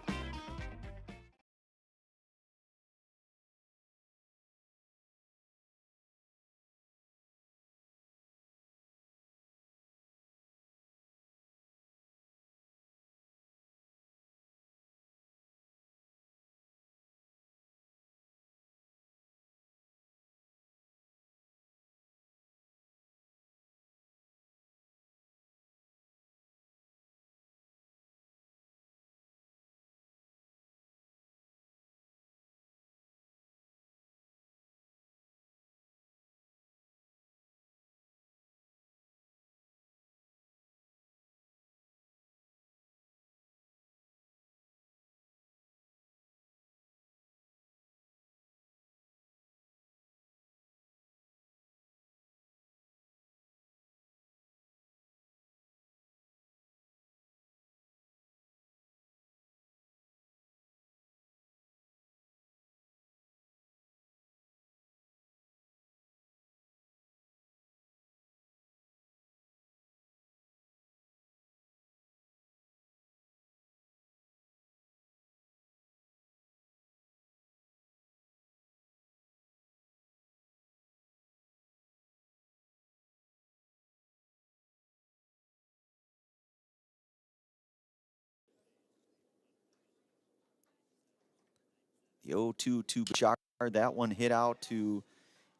The 0-2 shot, that one hit out to,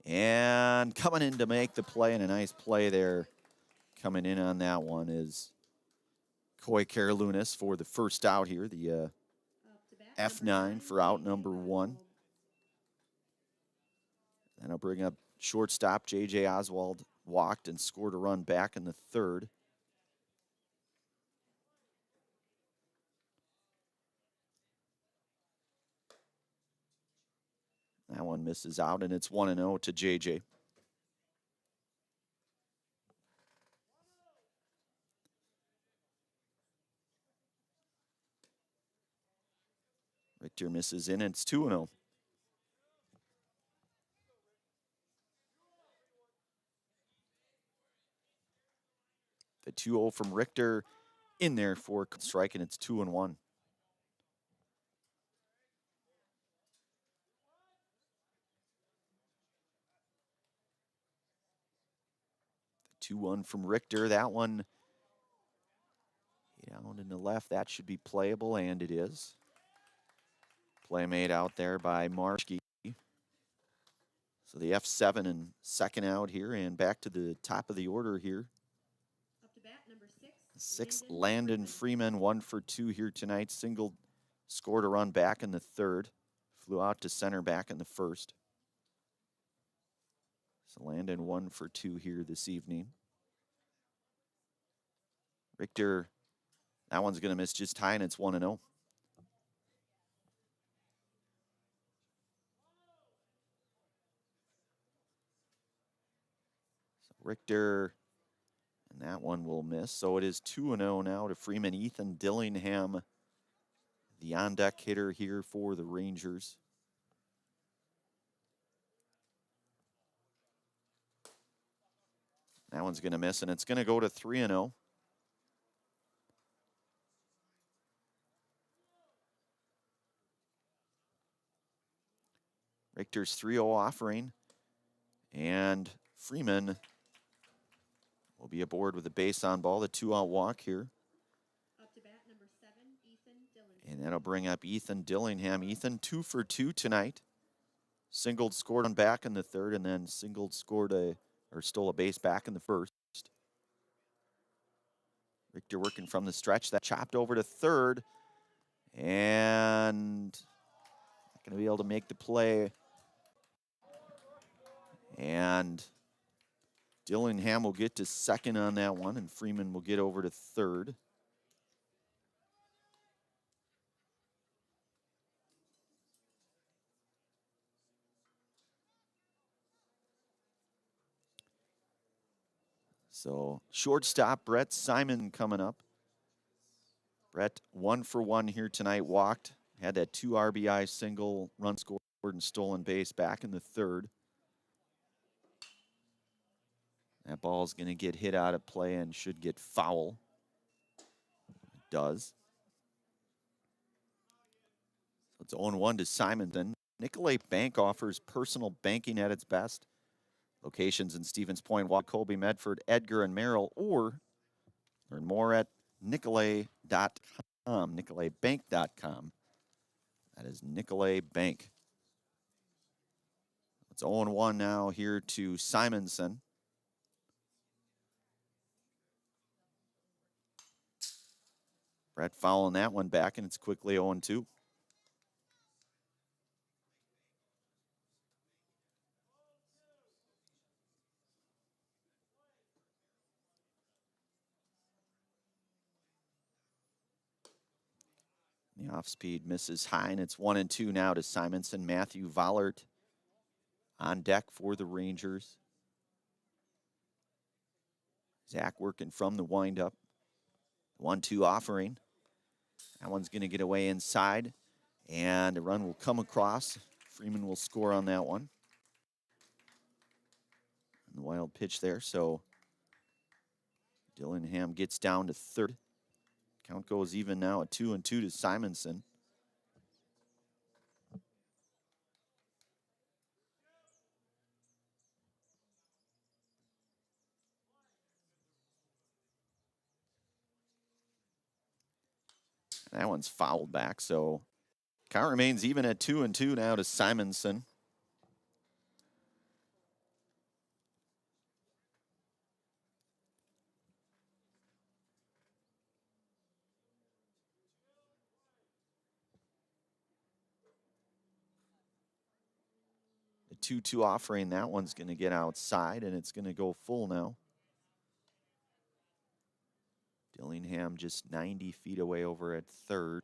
and coming in to make the play, and a nice play there coming in on that one is Coy Karalunas for the first out here, the F9 for out number 1. And I'll bring up shortstop J.J. Oswald walked and scored a run back in the 3rd. That one misses out, and it's 1-0 to J.J. Richter misses in, and it's 2-0. The 2-0 from Richter in there for strike, and it's 2-1. 2-1 from Richter. That one down in the left. That should be playable, and it is. Play made out there by Marshke. So the F7 and second out here, and back to the top of the order here. Up to bat, number 6, Landon Freeman, 1 for 2 here tonight. Single, scored a run back in the 3rd. Flew out to center back in the 1st. So Landon 1 for 2 here this evening. Richter, that one's going to miss just high, and it's 1-0. So Richter, and that one will miss. So it is 2-0 now to Freeman. Ethan Dillingham, the on-deck hitter here for the Rangers. That one's going to miss, and it's going to go to 3-0. Richter's 3-0 offering. And Freeman will be aboard with a base on ball, the 2-out walk here. Up to bat, number 7, Ethan Dillingham. And that'll bring up Ethan Dillingham. Ethan 2 for 2 tonight. Singled, scored on back in the third, and then singled, stole a base back in the first. Richter working from the stretch. That chopped over to third. And not going to be able to make the play. And Dillingham will get to second on that one, and Freeman will get over to third. So shortstop Brett Simon coming up. Brett 1 for 1 here tonight, walked. Had that 2 RBI single, run scored and stolen base back in the third. That ball's going to get hit out of play and should get foul. It does. So it's 0-1 to Simonton. Nicolay Bank offers personal banking at its best. Locations in Stevens Point, Wachovia, Medford, Edgar, and Merrill, or learn more at Nicolay.com, NicolayBank.com. That is Nicolay Bank. It's 0-1 now here to Simonson. Brett fouling that one back, and it's quickly 0-2. The off-speed misses high, and it's 1-2 now to Simonson. Matthew Vollert on deck for the Rangers. Zach working from the windup. 1-2 offering. That one's going to get away inside, and the run will come across. Freeman will score on that one. And the wild pitch there, so Dillingham gets down to third. Count goes even now at 2-2 to Simonson. That one's fouled back, so count remains even at 2-2 now to Simonson. The 2-2 offering, that one's going to get outside, and it's going to go full now. Dillingham just 90 feet away over at third.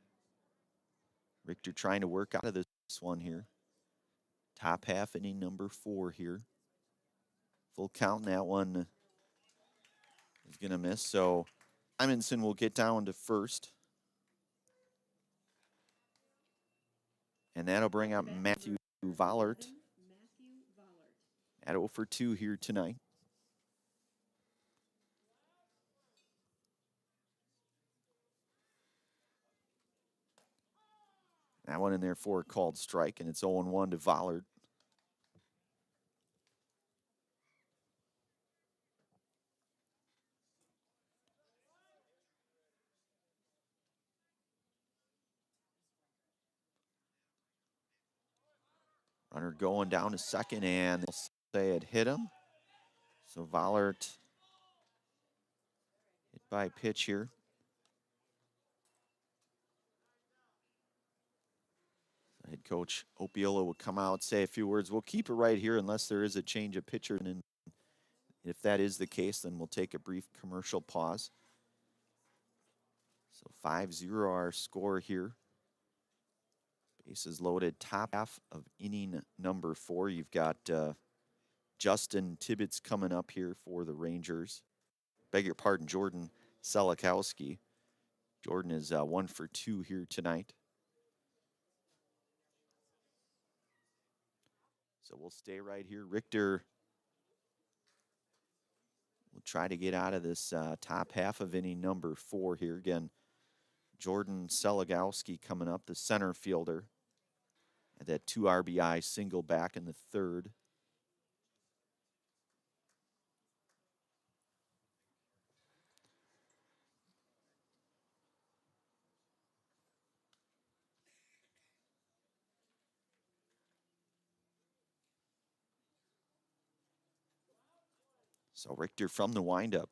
Richter trying to work out of this one here. Top half inning number 4 here. Full count, and that one is going to miss. So Simonson will get down to first. And that'll bring up Matthew Vollert at 0 for 2 here tonight. That one in there for a called strike, and it's 0-1 to Vollert. Runner going down to second, and they'll say it hit him. So Vollert hit by pitch here. Head coach Opiola will come out, say a few words. We'll keep it right here unless there is a change of pitcher. And if that is the case, then we'll take a brief commercial pause. So 5-0 our score here. Bases loaded, top half of inning number 4. You've got Justin Tibbetts coming up here for the Rangers. Beg your pardon, Jordan Selikowski. Jordan is 1 for 2 here tonight. So we'll stay right here. Richter will try to get out of this top half of inning number 4 here. Again, Jordan Seligowski coming up, the center fielder. Had that 2 RBI single back in the third. So Richter from the windup.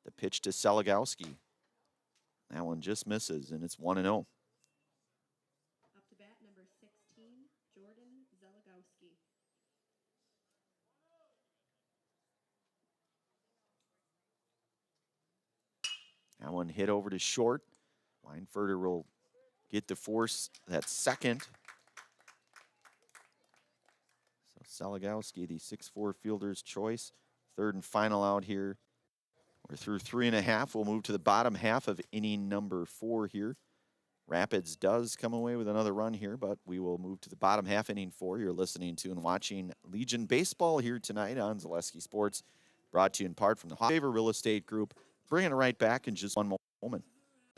The pitch to Seligowski. That one just misses, and it's 1-0. Up to bat, number 16, Jordan Zeligowski. That one hit over to short. Weinfurter will get to force that second. So Seligowski, the 6'4" fielder's choice. Third and final out here. We're through 3.5. We'll move to the bottom half of inning number 4 here. Rapids does come away with another run here, but we will move to the bottom half, inning 4. You're listening to and watching Legion Baseball here tonight on Zaleski Sports, brought to you in part from the Favor Real Estate Group. Bringing it right back in just one moment.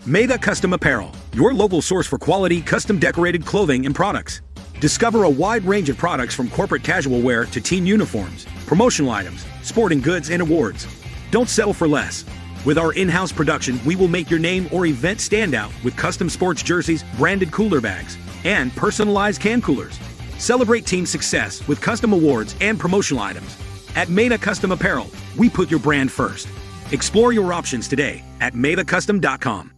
Meda Custom Apparel, your local source for quality, custom decorated clothing and products. Discover a wide range of products from corporate casual wear to team uniforms, promotional items, sporting goods, and awards. Don't settle for less. With our in-house production, we will make your name or event stand out with custom sports jerseys, branded cooler bags, and personalized can coolers. Celebrate team success with custom awards and promotional items. At Meda Custom Apparel, we put your brand first. Explore your options today at medacustom.com.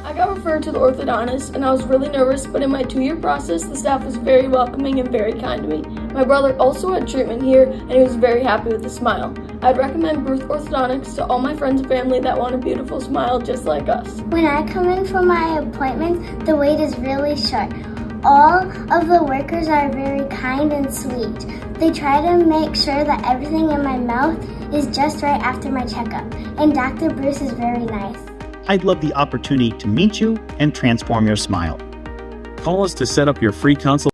I got referred to the orthodontist and I was really nervous, but in my 2-year process, the staff was very welcoming and very kind to me. My brother also had treatment here and he was very happy with the smile. I'd recommend Bruce Orthodontics to all my friends and family that want a beautiful smile just like us. When I come in for my appointment, the wait is really short. All of the workers are very kind and sweet. They try to make sure that everything in my mouth is just right after my checkup, and Dr. Bruce is very nice. I'd love the opportunity to meet you and transform your smile. Call us to set up your free consult.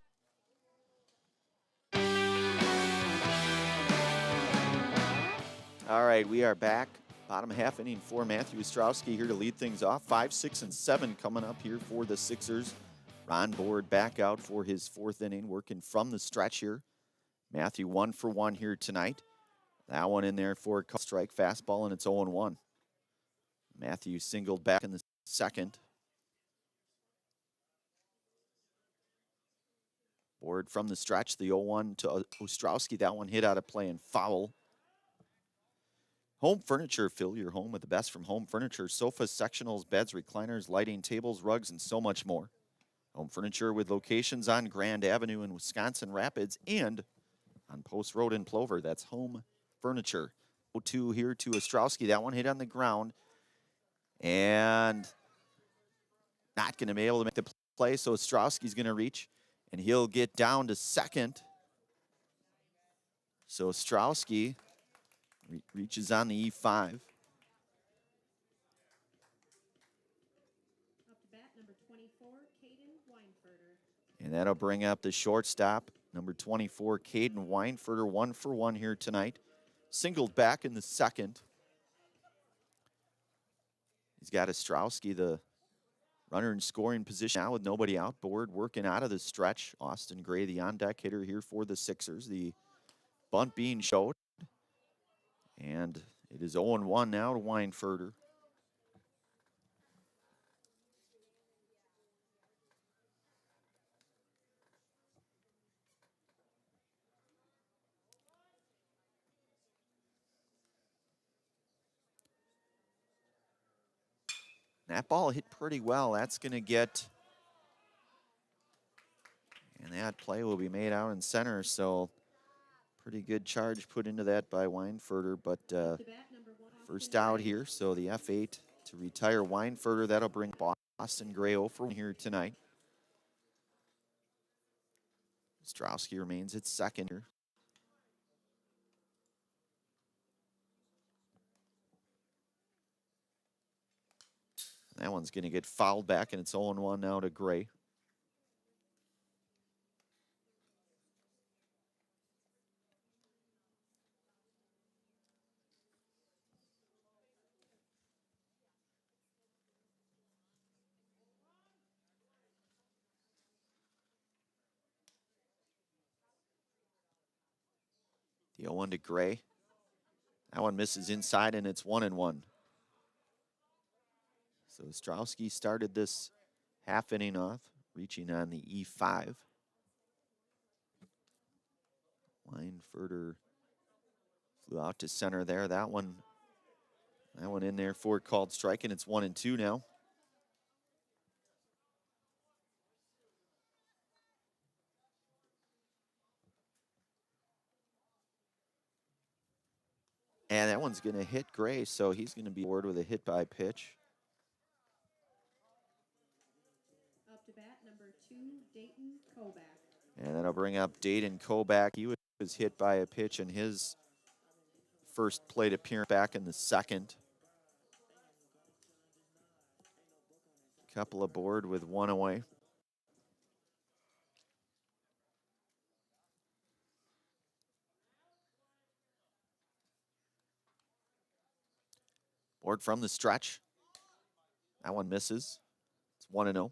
All right, we are back. Bottom half, inning 4. Matthew Ostrowski here to lead things off. 5, 6, and 7 coming up here for the Sixers. Ron Board back out for his 4th inning, working from the stretch here. Matthew 1 for 1 here tonight. That one in there for a strike fastball, and it's 0-1. Matthew singled back in the second. Board from the stretch, the 0-1 to Ostrowski. That one hit out of play and foul. Home Furniture, fill your home with the best from Home Furniture. Sofas, sectionals, beds, recliners, lighting, tables, rugs, and so much more. Home Furniture with locations on Grand Avenue in Wisconsin Rapids and on Post Road in Plover. That's Home Furniture. 0-2 here to Ostrowski. That one hit on the ground. And not going to be able to make the play, so Ostrowski's going to reach, and he'll get down to second. So Ostrowski reaches on the E5. Up to bat, number 24, Caden Weinfurter. And that'll bring up the shortstop, number 24, Caden Weinfurter, 1 for 1 here tonight. Singled back in the second. He's got Ostrowski, the runner in scoring position now with nobody out. Board working out of the stretch. Austin Gray, the on-deck hitter here for the Sixers. The bunt being showed. And it is 0-1 now to Weinfurter. That ball hit pretty well. That's going to get, and that play will be made out in center. So pretty good charge put into that by Weinfurter. But first out here, so the F8 to retire Weinfurter. That'll bring Boston Gray 0 for 1 here tonight. Ostrowski remains at second here. That one's going to get fouled back, and it's 0-1 now to Gray. The 0-1 to Gray. That one misses inside, and it's 1-1. So Ostrowski started this half inning off, reaching on the E5. Leinferter flew out to center there. That one in there for called strike, and it's 1-2 now. And that one's going to hit Gray, so he's going to be aboard with a hit by pitch. Up to bat, number 2, Dayton Koback. And that'll bring up Dayton Koback. He was hit by a pitch in his first plate appearance back in the second. Couple aboard with one away. Board from the stretch. That one misses. It's 1-0.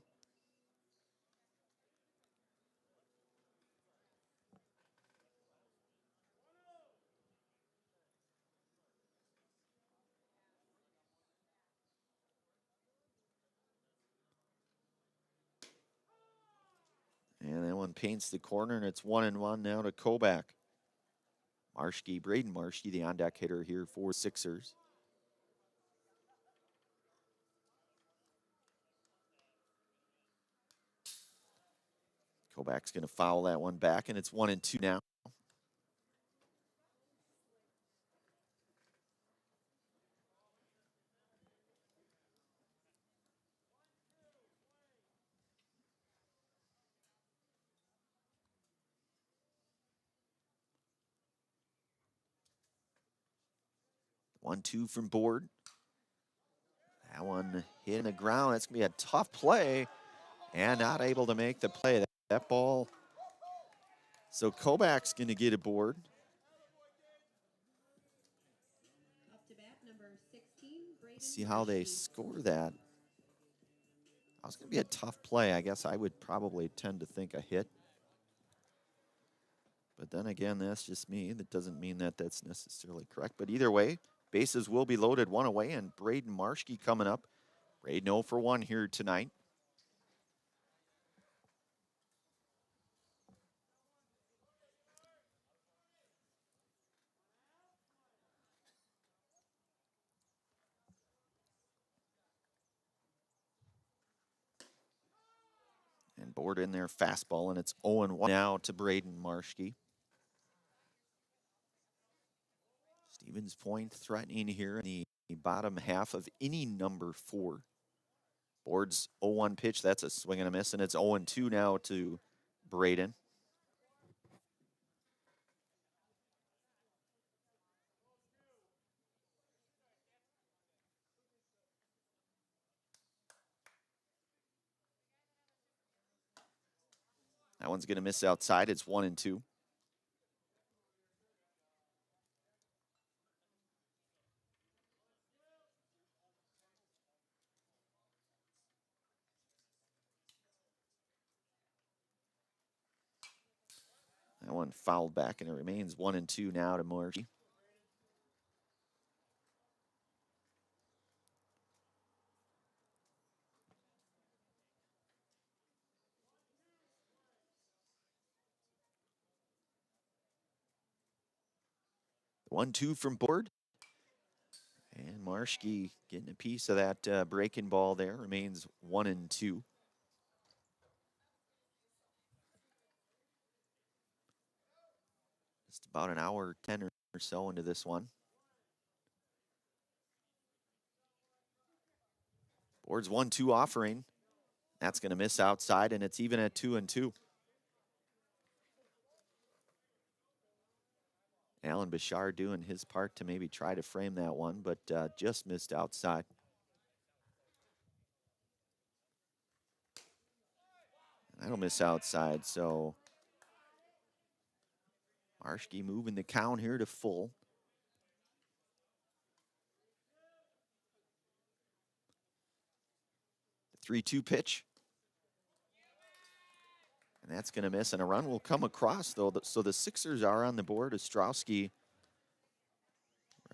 And that one paints the corner, and it's 1-1 now to Koback. Marschke, Braden Marschke, the on-deck hitter here for Sixers. Koback's going to foul that one back, and it's 1-2 now. One, two from Board. That one hitting the ground. That's going to be a tough play, and not able to make the play. That ball. So Koback's going to get aboard. Up to bat, number 16, Braden. Let's see how they score that. That was going to be a tough play. I guess I would probably tend to think a hit. But then again, that's just me. That doesn't mean that that's necessarily correct. But either way, bases will be loaded, one away, and Braden Marschke coming up. Braden 0 for 1 here tonight. And Board in there, fastball, and it's 0-1 now to Braden Marschke. Stevens Point threatening here in the bottom half of inning number 4. Board's 0-1 pitch, that's a swing and a miss, and it's 0-2 now to Braden. That one's going to miss outside. It's 1-2. That one fouled back, and it remains 1-2 now to Marschke. The 1-2 from Board. And Marschke getting a piece of that breaking ball there. Remains 1-2. Just about an hour, 10 or so into this one. Board's 1-2 offering. That's going to miss outside, and it's even at 2-2. Alan Bashar doing his part to maybe try to frame that one, but just missed outside. That'll miss outside, so Marschke moving the count here to full. The 3-2 pitch. And that's going to miss, and a run will come across, though. So the Sixers are on the board. Ostrowski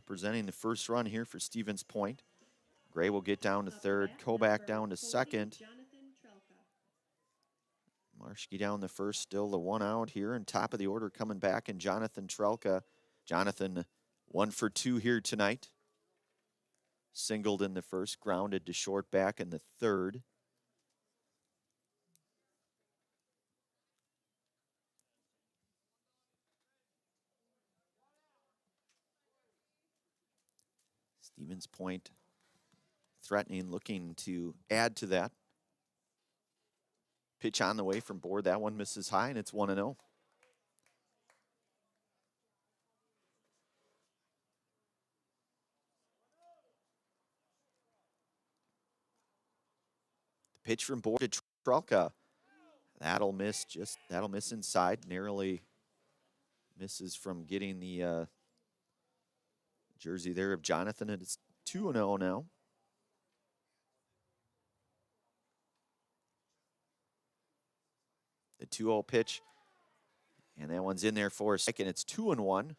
representing the first run here for Stevens Point. Gray will get down to third. Kobach down to second. Marshke down the first, still the one out here, and top of the order coming back, and Jonathan Trelka. Jonathan 1 for 2 here tonight. Singled in the first, grounded to short back in the third. Stevens Point threatening, looking to add to that. Pitch on the way from Board. That one misses high, and it's 1-0. The pitch from Board to Trelka. That'll miss inside. Narrowly misses from getting the jersey there of Jonathan, and it's 2-0 now. The 2-0 pitch, and that one's in there for a second. It's 2-1.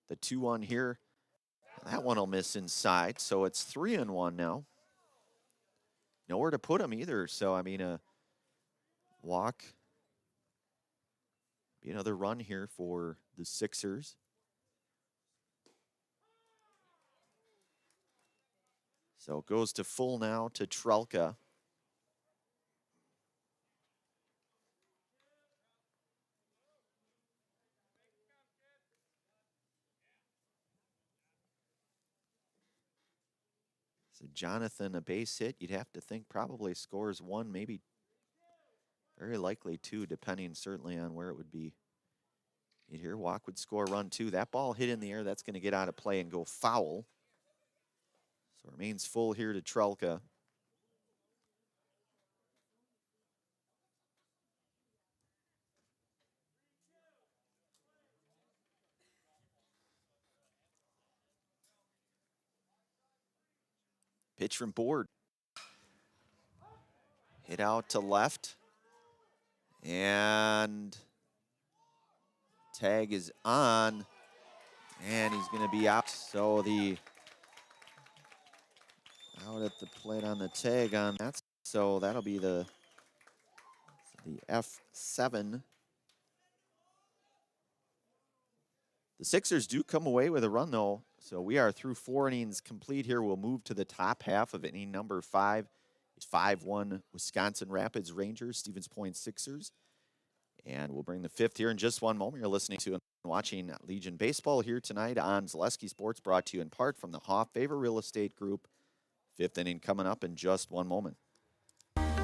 The 2-1 here. That one will miss inside, so it's 3-1 now. Nowhere to put him either, so I mean a walk. Be another run here for the Sixers. So it goes to full now to Trelka. So Jonathan, a base hit, you'd have to think probably scores one, maybe very likely two, depending certainly on where it would be. Here, Walk would score run two. That ball hit in the air, that's going to get out of play and go foul. So it remains full here to Trelka. Pitch from Board. Hit out to left. And tag is on. And he's going to be out. So the out at the plate on the tag on that. So that'll be the F7. The Sixers do come away with a run, though. So we are through 4 innings complete here. We'll move to the top half of inning number 5. It's 5-1 Wisconsin Rapids Rangers, Stevens Point Sixers. And we'll bring the 5th here in just one moment. You're listening to and watching Legion Baseball here tonight on Zaleski Sports, brought to you in part from the Hoff Favor Real Estate Group. 5th inning coming up in just one moment.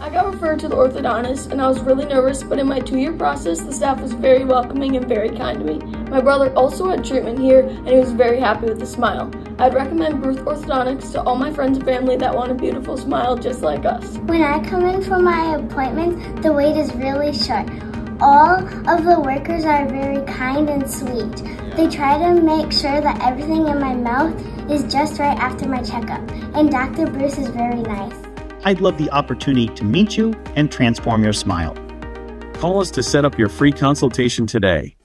I got referred to the orthodontist, and I was really nervous, but in my 2-year process, the staff was very welcoming and very kind to me. My brother also had treatment here, and he was very happy with the smile. I'd recommend Bruce Orthodontics to all my friends and family that want a beautiful smile just like us. When I come in for my appointment, the wait is really short. All of the workers are very kind and sweet. They try to make sure that everything in my mouth is just right after my checkup, and Dr. Bruce is very nice. I'd love the opportunity to meet you and transform your smile. Call us to set up your free consultation today.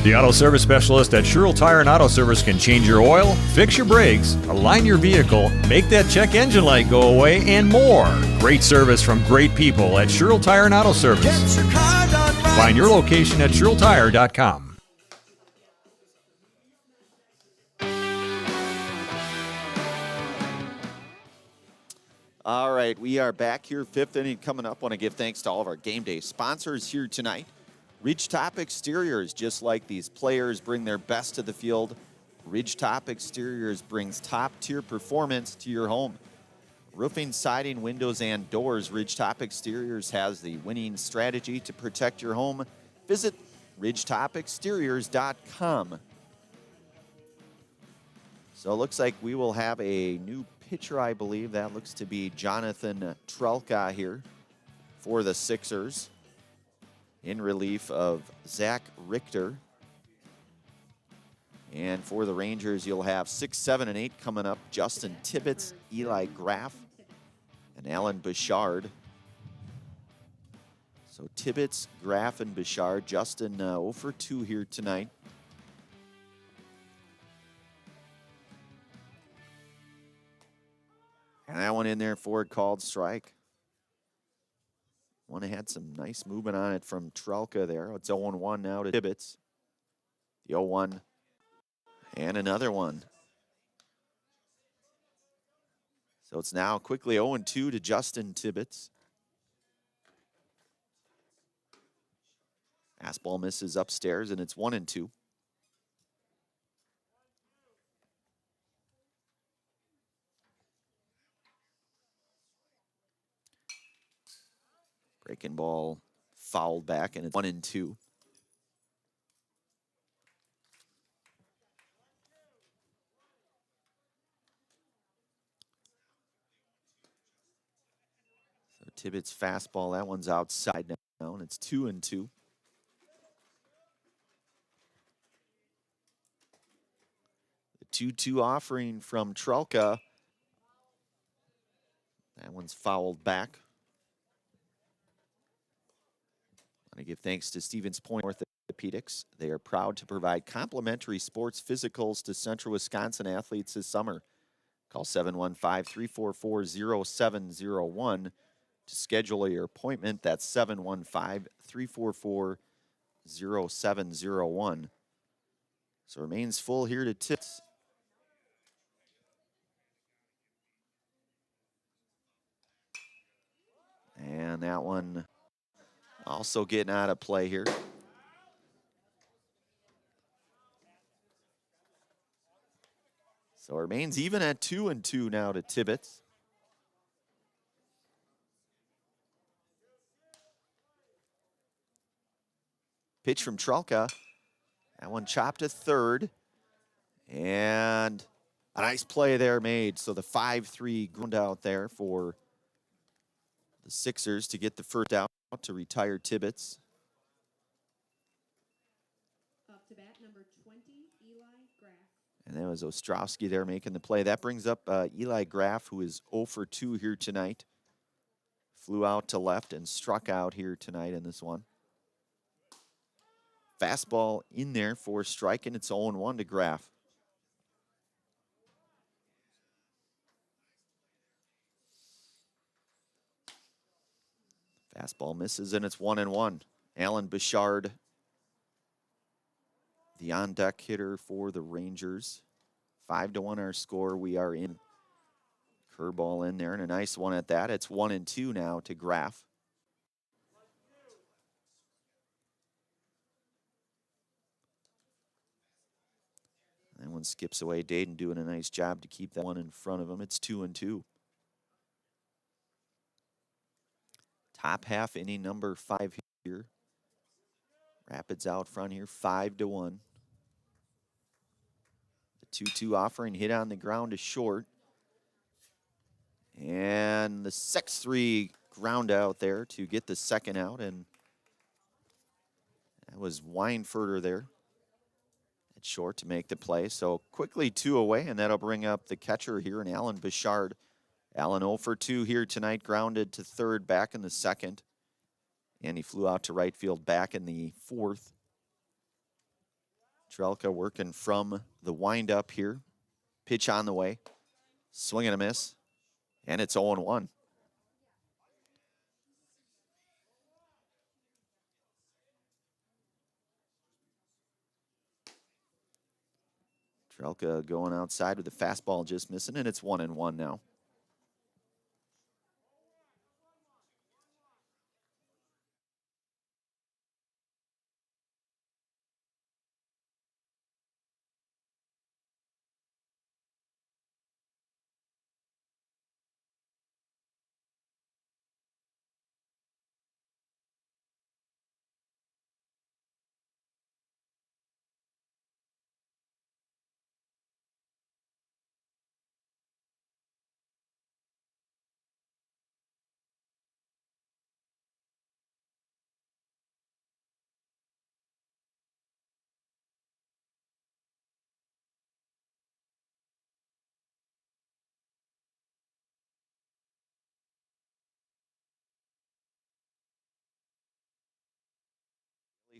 The Auto Service Specialist at Sherrill Tire and Auto Service can change your oil, fix your brakes, align your vehicle, make that check engine light go away, and more. Great service from great people at Sherrill Tire and Auto Service. Find your location at SherrillTire.com. All right, we are back here, 5th inning coming up. Want to give thanks to all of our game day sponsors here tonight. Ridgetop Exteriors, just like these players bring their best to the field, Ridgetop Exteriors brings top-tier performance to your home. Roofing, siding, windows, and doors, Ridgetop Exteriors has the winning strategy to protect your home. Visit ridgetopexteriors.com. So it looks like we will have a new pitcher, I believe. That looks to be Jonathan Trelka here for the Sixers, in relief of Zach Richter. And for the Rangers, you'll have 6, 7, and 8 coming up. Justin Tibbetts, Eli Graff, and Alan Bouchard. So Tibbetts, Graff, and Bouchard. Justin 0 for 2 here tonight. And that one in there for a called strike. One had some nice movement on it from Trelka there. It's 0-1 now to Tibbetts. The 0-1 and another one. So it's now quickly 0-2 to Justin Tibbetts. Fastball misses upstairs, and it's 1-2. Breaking ball fouled back, and it's 1-2. So Tibbetts' fastball, that one's outside now, and it's 2-2. The 2-2 offering from Trelka. That one's fouled back. I want to give thanks to Stevens Point Orthopedics. They are proud to provide complimentary sports physicals to Central Wisconsin athletes this summer. Call 715-344-0701 to schedule your appointment. That's 715-344-0701. So remains full here to Tibbetts. And that one also getting out of play here. So it remains even at 2-2 now to Tibbetts. Pitch from Trelka. That one chopped to third. And a nice play there made. So the 5-3 ground out there for the Sixers to get the first out to retire Tibbetts. Up to bat, number 20, Eli Graff. And that was Ostrowski there making the play. That brings up Eli Graff, who is 0 for 2 here tonight. Flew out to left and struck out here tonight in this one. Fastball in there for a strike, and it's 0-1 to Graff. Fastball misses, and it's 1-1. Alan Bouchard, the on-deck hitter for the Rangers. 5-1 our score. We are in. Curveball in there, and a nice one at that. It's 1-2 now to Graff. That one skips away. Dayton doing a nice job to keep that one in front of him. It's 2-2. Top half inning number 5 here. Rapids out front here, 5-1. The 2-2 offering hit on the ground is short. And the 6-3 ground out there to get the second out, and that was Weinfurter there at short to make the play. So quickly 2 away, and that'll bring up the catcher here in Alan Bouchard. Alan 0 for 2 here tonight, grounded to third back in the second. And he flew out to right field back in the fourth. Trelka working from the windup here. Pitch on the way. Swing and a miss. And it's 0-1. Trelka going outside with the fastball just missing, and it's 1-1 now.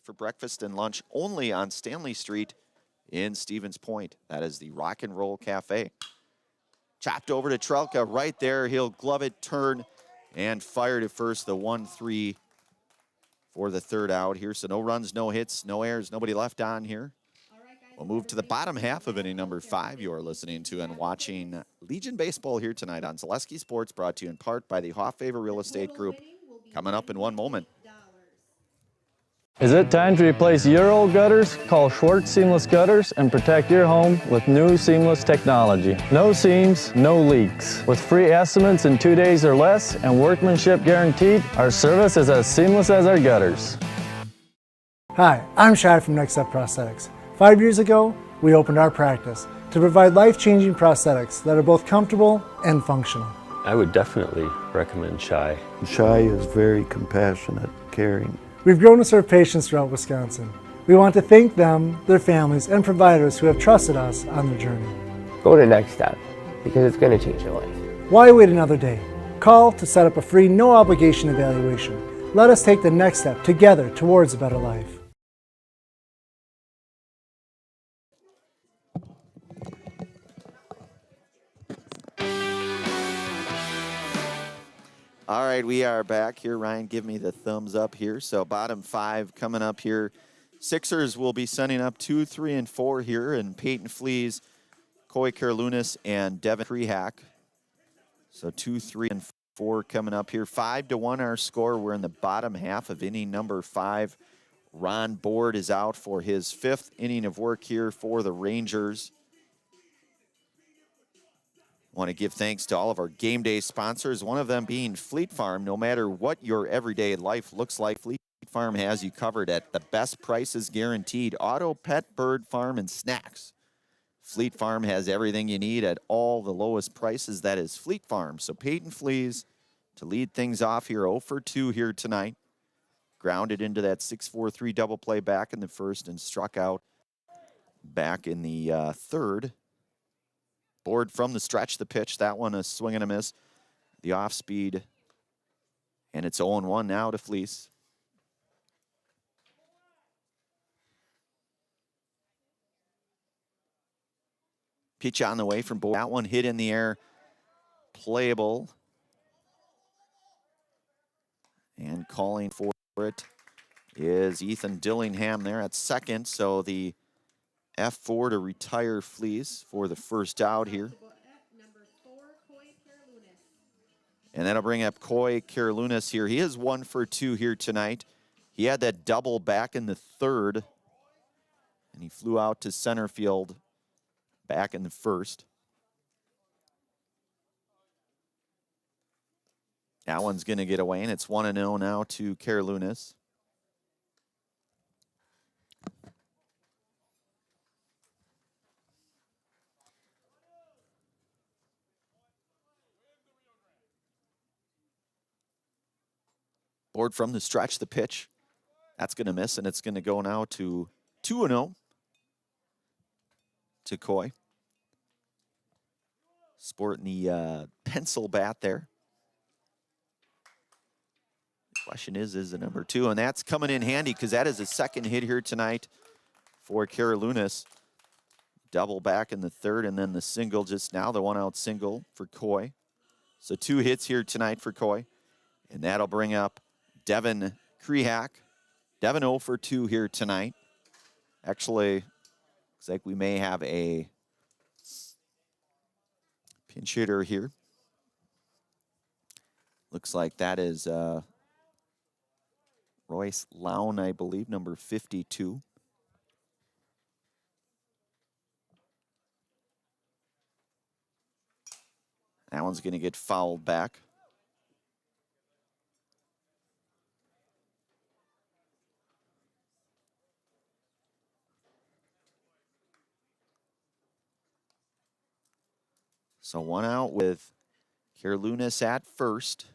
for breakfast and lunch only on Stanley Street in Stevens Point. That is the Rock and Roll Cafe. Chopped over to Trelka right there. He'll glove it, turn, and fire to first. The 1-3 for the third out here. So no runs, no hits, no errors, nobody left on here. We'll move to the bottom half of inning number 5. You are listening to and watching Legion Baseball here tonight on Zaleski Sports, brought to you in part by the Hofffavor Real Estate Group. Coming up in one moment. Is it time to replace your old gutters? Call Schwartz Seamless Gutters and protect your home with new seamless technology. No seams, no leaks. With free estimates in 2 days or less and workmanship guaranteed, our service is as seamless as our gutters. Hi, I'm Shai from Next Step Prosthetics. 5 years ago, we opened our practice to provide life-changing prosthetics that are both comfortable and functional. I would definitely recommend Shai. Shai is very compassionate, caring. We've grown to serve patients throughout Wisconsin. We want to thank them, their families, and providers who have trusted us on their journey. Go to Next Step, because it's going to change your life. Why wait another day? Call to set up a free, no-obligation evaluation. Let us take the next step together towards a better life. All right, we are back here. Ryan, give me the thumbs up here. So bottom 5 coming up here. Sixers will be sending up 2, 3, and 4 here, and Peyton Fleas, Coy Karalunas, and Devin Krehak. So 2, 3, and 4 coming up here. 5-1 our score. We're in the bottom half of inning number 5. Ron Board is out for his 5th inning of work here for the Rangers. Want to give thanks to all of our game day sponsors, one of them being Fleet Farm. No matter what your everyday life looks like, Fleet Farm has you covered at the best prices guaranteed. Auto, pet, bird, farm, and snacks. Fleet Farm has everything you need at all the lowest prices. That is Fleet Farm. So Peyton Fleas to lead things off here, 0 for 2 here tonight. Grounded into that 6-4-3 double play back in the first and struck out back in the third. Board from the stretch, the pitch. That one a swing and a miss. The off speed. And it's 0-1 now to Fleece. Pitch on the way from Board. That one hit in the air. Playable. And calling for it is Ethan Dillingham there at second. So the F4 to retire Fleece for the first out here. And that'll bring up Coy Karalunas here. He is 1 for 2 here tonight. He had that double back in the third. And he flew out to center field back in the first. That one's going to get away, and it's 1-0 now to Karalunas. Board from the stretch, the pitch. That's going to miss, and it's going to go now to 2-0 to Coy. Sporting the pencil bat there. The question is the number 2, and that's coming in handy because that is a second hit here tonight for Karalunas. Double back in the third, and then the single just now, the one-out single for Coy. So 2 hits here tonight for Coy, and that'll bring up Devin Krehak. Devin 0 for 2 here tonight. Actually, looks like we may have a pinch hitter here. Looks like that is Royce Lown, I believe, number 52. That one's going to get fouled back. So 1 out with Karalunas at first.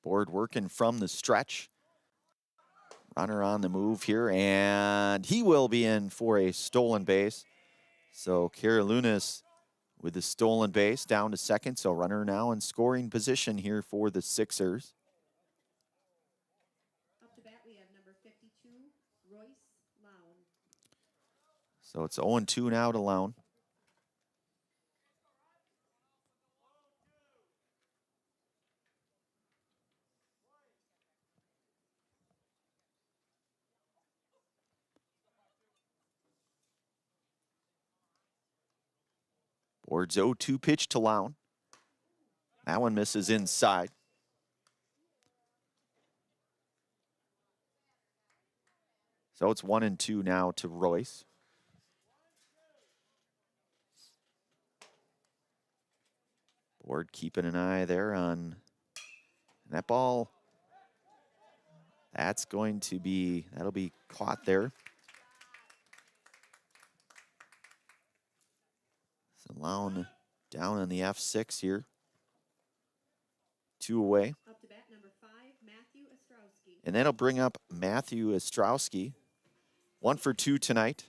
Board working from the stretch. Runner on the move here, and he will be in for a stolen base. So Karalunas with the stolen base down to second. So runner now in scoring position here for the Sixers. Up to bat, we have number 52, Royce Lown. So it's 0-2 now to Lown. Board's 0-2 pitch to Lown. That one misses inside. So it's 1-2 now to Royce. Board keeping an eye there on that ball. That'll be caught there. So Lown down on the F6 here. 2 away. Up to bat, number 5, Matthew Ostrowski. And that'll bring up Matthew Ostrowski. 1 for 2 tonight.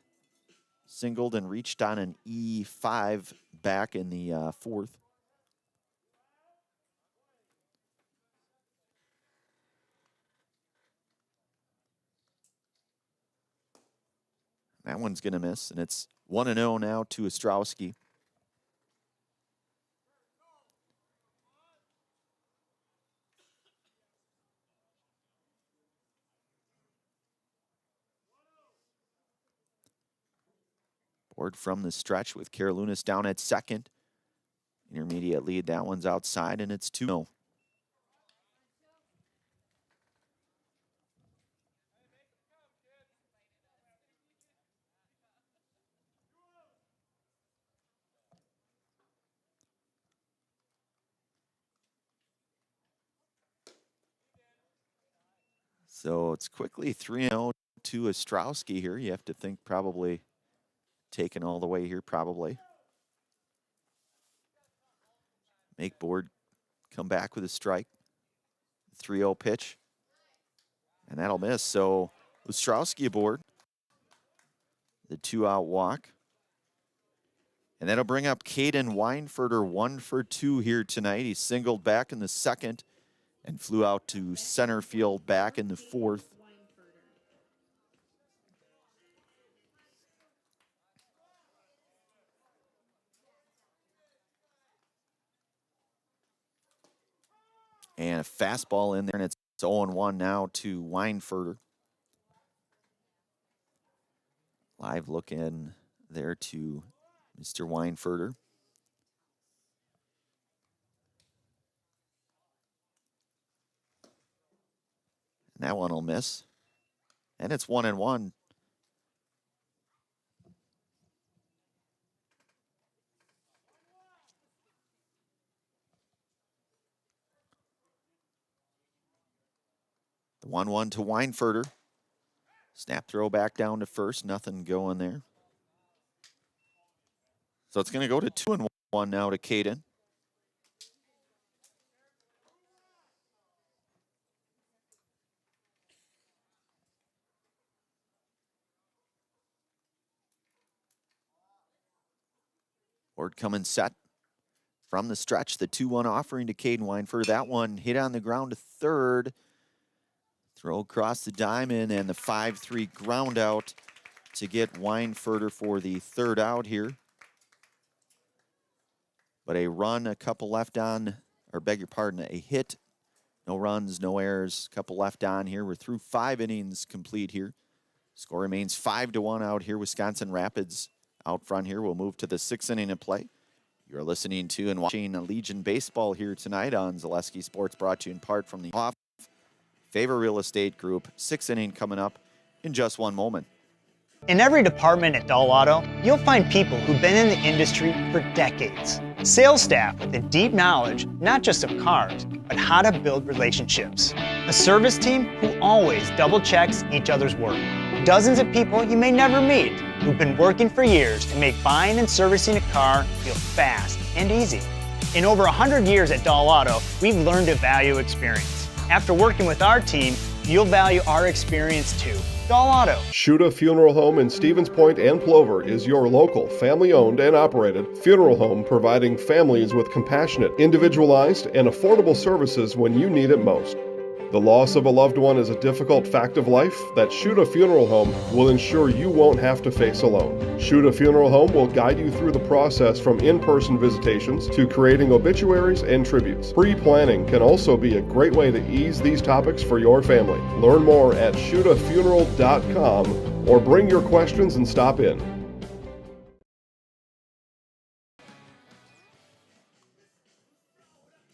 Singled and reached on an E5 back in the fourth. That one's going to miss, and it's 1-0 now to Ostrowski. Board from the stretch with Karolounis down at second. Intermediate lead, that one's outside, and it's 2-0. So it's quickly 3-0 to Ostrowski here. You have to think probably taken all the way here, probably. Make Board come back with a strike. 3-0 pitch. And that'll miss. So Ostrowski aboard. The 2-out walk. And that'll bring up Caden Weinfurter, 1 for 2 here tonight. He singled back in the second and flew out to center field back in the fourth. And a fastball in there, and it's 0-1 now to Weinfurter. Live look in there to Mr. Weinfurter. And that one will miss. And it's 1-1. The 1-1 to Weinfurter. Snap throw back down to first. Nothing going there. So it's going to go to 2-1 now to Caden. Board coming set from the stretch. The 2-1 offering to Caden Weinfurter. That one hit on the ground to third. Throw across the diamond and the 5-3 ground out to get Weinfurter for the third out here. But a run, a couple left on, or beg your pardon, a hit. No runs, no errors, a couple left on here. We're through 5 innings complete here. Score remains 5-1 out here. Wisconsin Rapids out front here. We'll move to the 6th inning of play. You're listening to and watching Legion Baseball here tonight on Zaleski Sports, brought to you in part from the off Favor Real Estate Group. 6th inning coming up in just one moment. In every department at Dahl Auto, you'll find people who've been in the industry for decades. Sales staff with a deep knowledge, not just of cars, but how to build relationships. A service team who always double checks each other's work. Dozens of people you may never meet who've been working for years to make buying and servicing a car feel fast and easy. In over 100 years at Dahl Auto, we've learned to value experience. After working with our team, you'll value our experience too. Doll Auto. Shuda Funeral Home in Stevens Point and Plover is your local, family-owned and operated funeral home providing families with compassionate, individualized, and affordable services when you need it most. The loss of a loved one is a difficult fact of life that Shuda Funeral Home will ensure you won't have to face alone. Shuda Funeral Home will guide you through the process from in-person visitations to creating obituaries and tributes. Pre-planning can also be a great way to ease these topics for your family. Learn more at shudafuneral.com or bring your questions and stop in.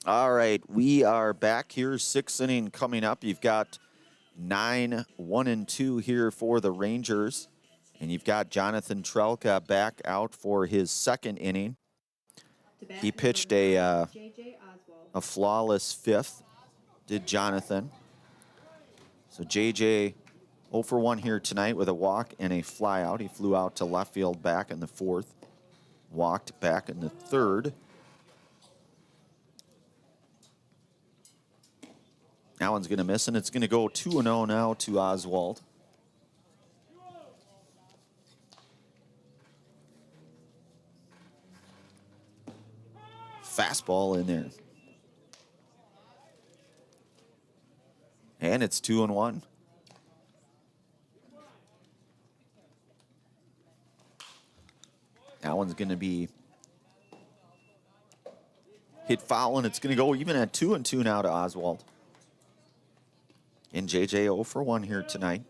All right, we are back here. Sixth inning coming up. You've got 9-1-2 here for the Rangers. And you've got Jonathan Trelka back out for his second inning. He pitched a flawless fifth, did Jonathan. So JJ 0 for 1 here tonight with a walk and a fly out. He flew out to left field back in the fourth, walked back in the third. That one's going to miss, and it's going to go 2-0 now to Oswald. Fastball in there. And it's 2-1. That one's going to be hit foul, and it's going to go even at 2-2 now to Oswald. And JJ 0 for 1 here tonight.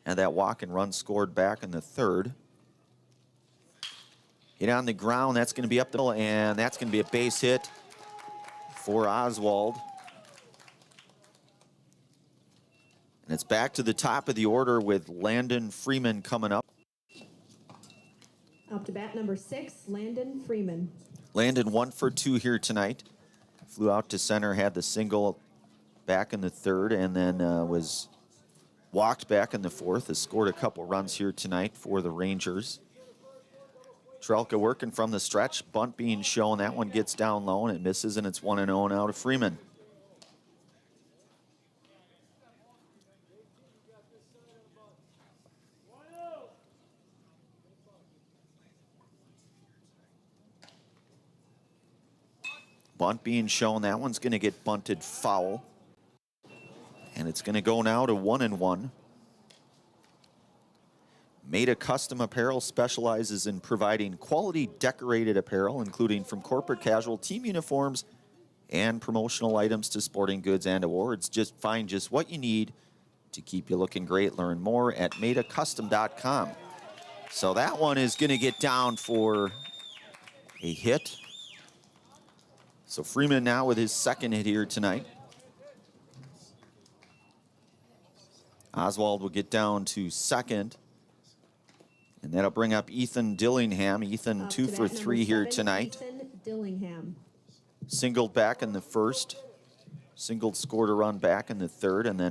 And that walk and run scored back in the third. Hit on the ground, that's going to be up the middle, and that's going to be a base hit for Oswald. And it's back to the top of the order with Landon Freeman coming up. Up to bat number 6, Landon Freeman. Landon 1 for 2 here tonight. Flew out to center, had the single back in the third, and then was walked back in the fourth. Has scored a couple runs here tonight for the Rangers. Trelka working from the stretch. Bunt being shown. That one gets down low, and it misses, and it's 1-0 now to Freeman. Bunt being shown. That one's going to get bunted foul. And it's going to go now to 1-1. Made Custom Apparel specializes in providing quality decorated apparel, including from corporate casual team uniforms and promotional items to sporting goods and awards. Just find just what you need to keep you looking great. Learn more at madeacustom.com. So that one is going to get down for a hit. So Freeman now with his second hit here tonight. Oswald will get down to second. And that'll bring up Ethan Dillingham. Ethan 2 for 3 here tonight. Ethan Dillingham. Singled back in the first. Singled, scored a run back in the third, and then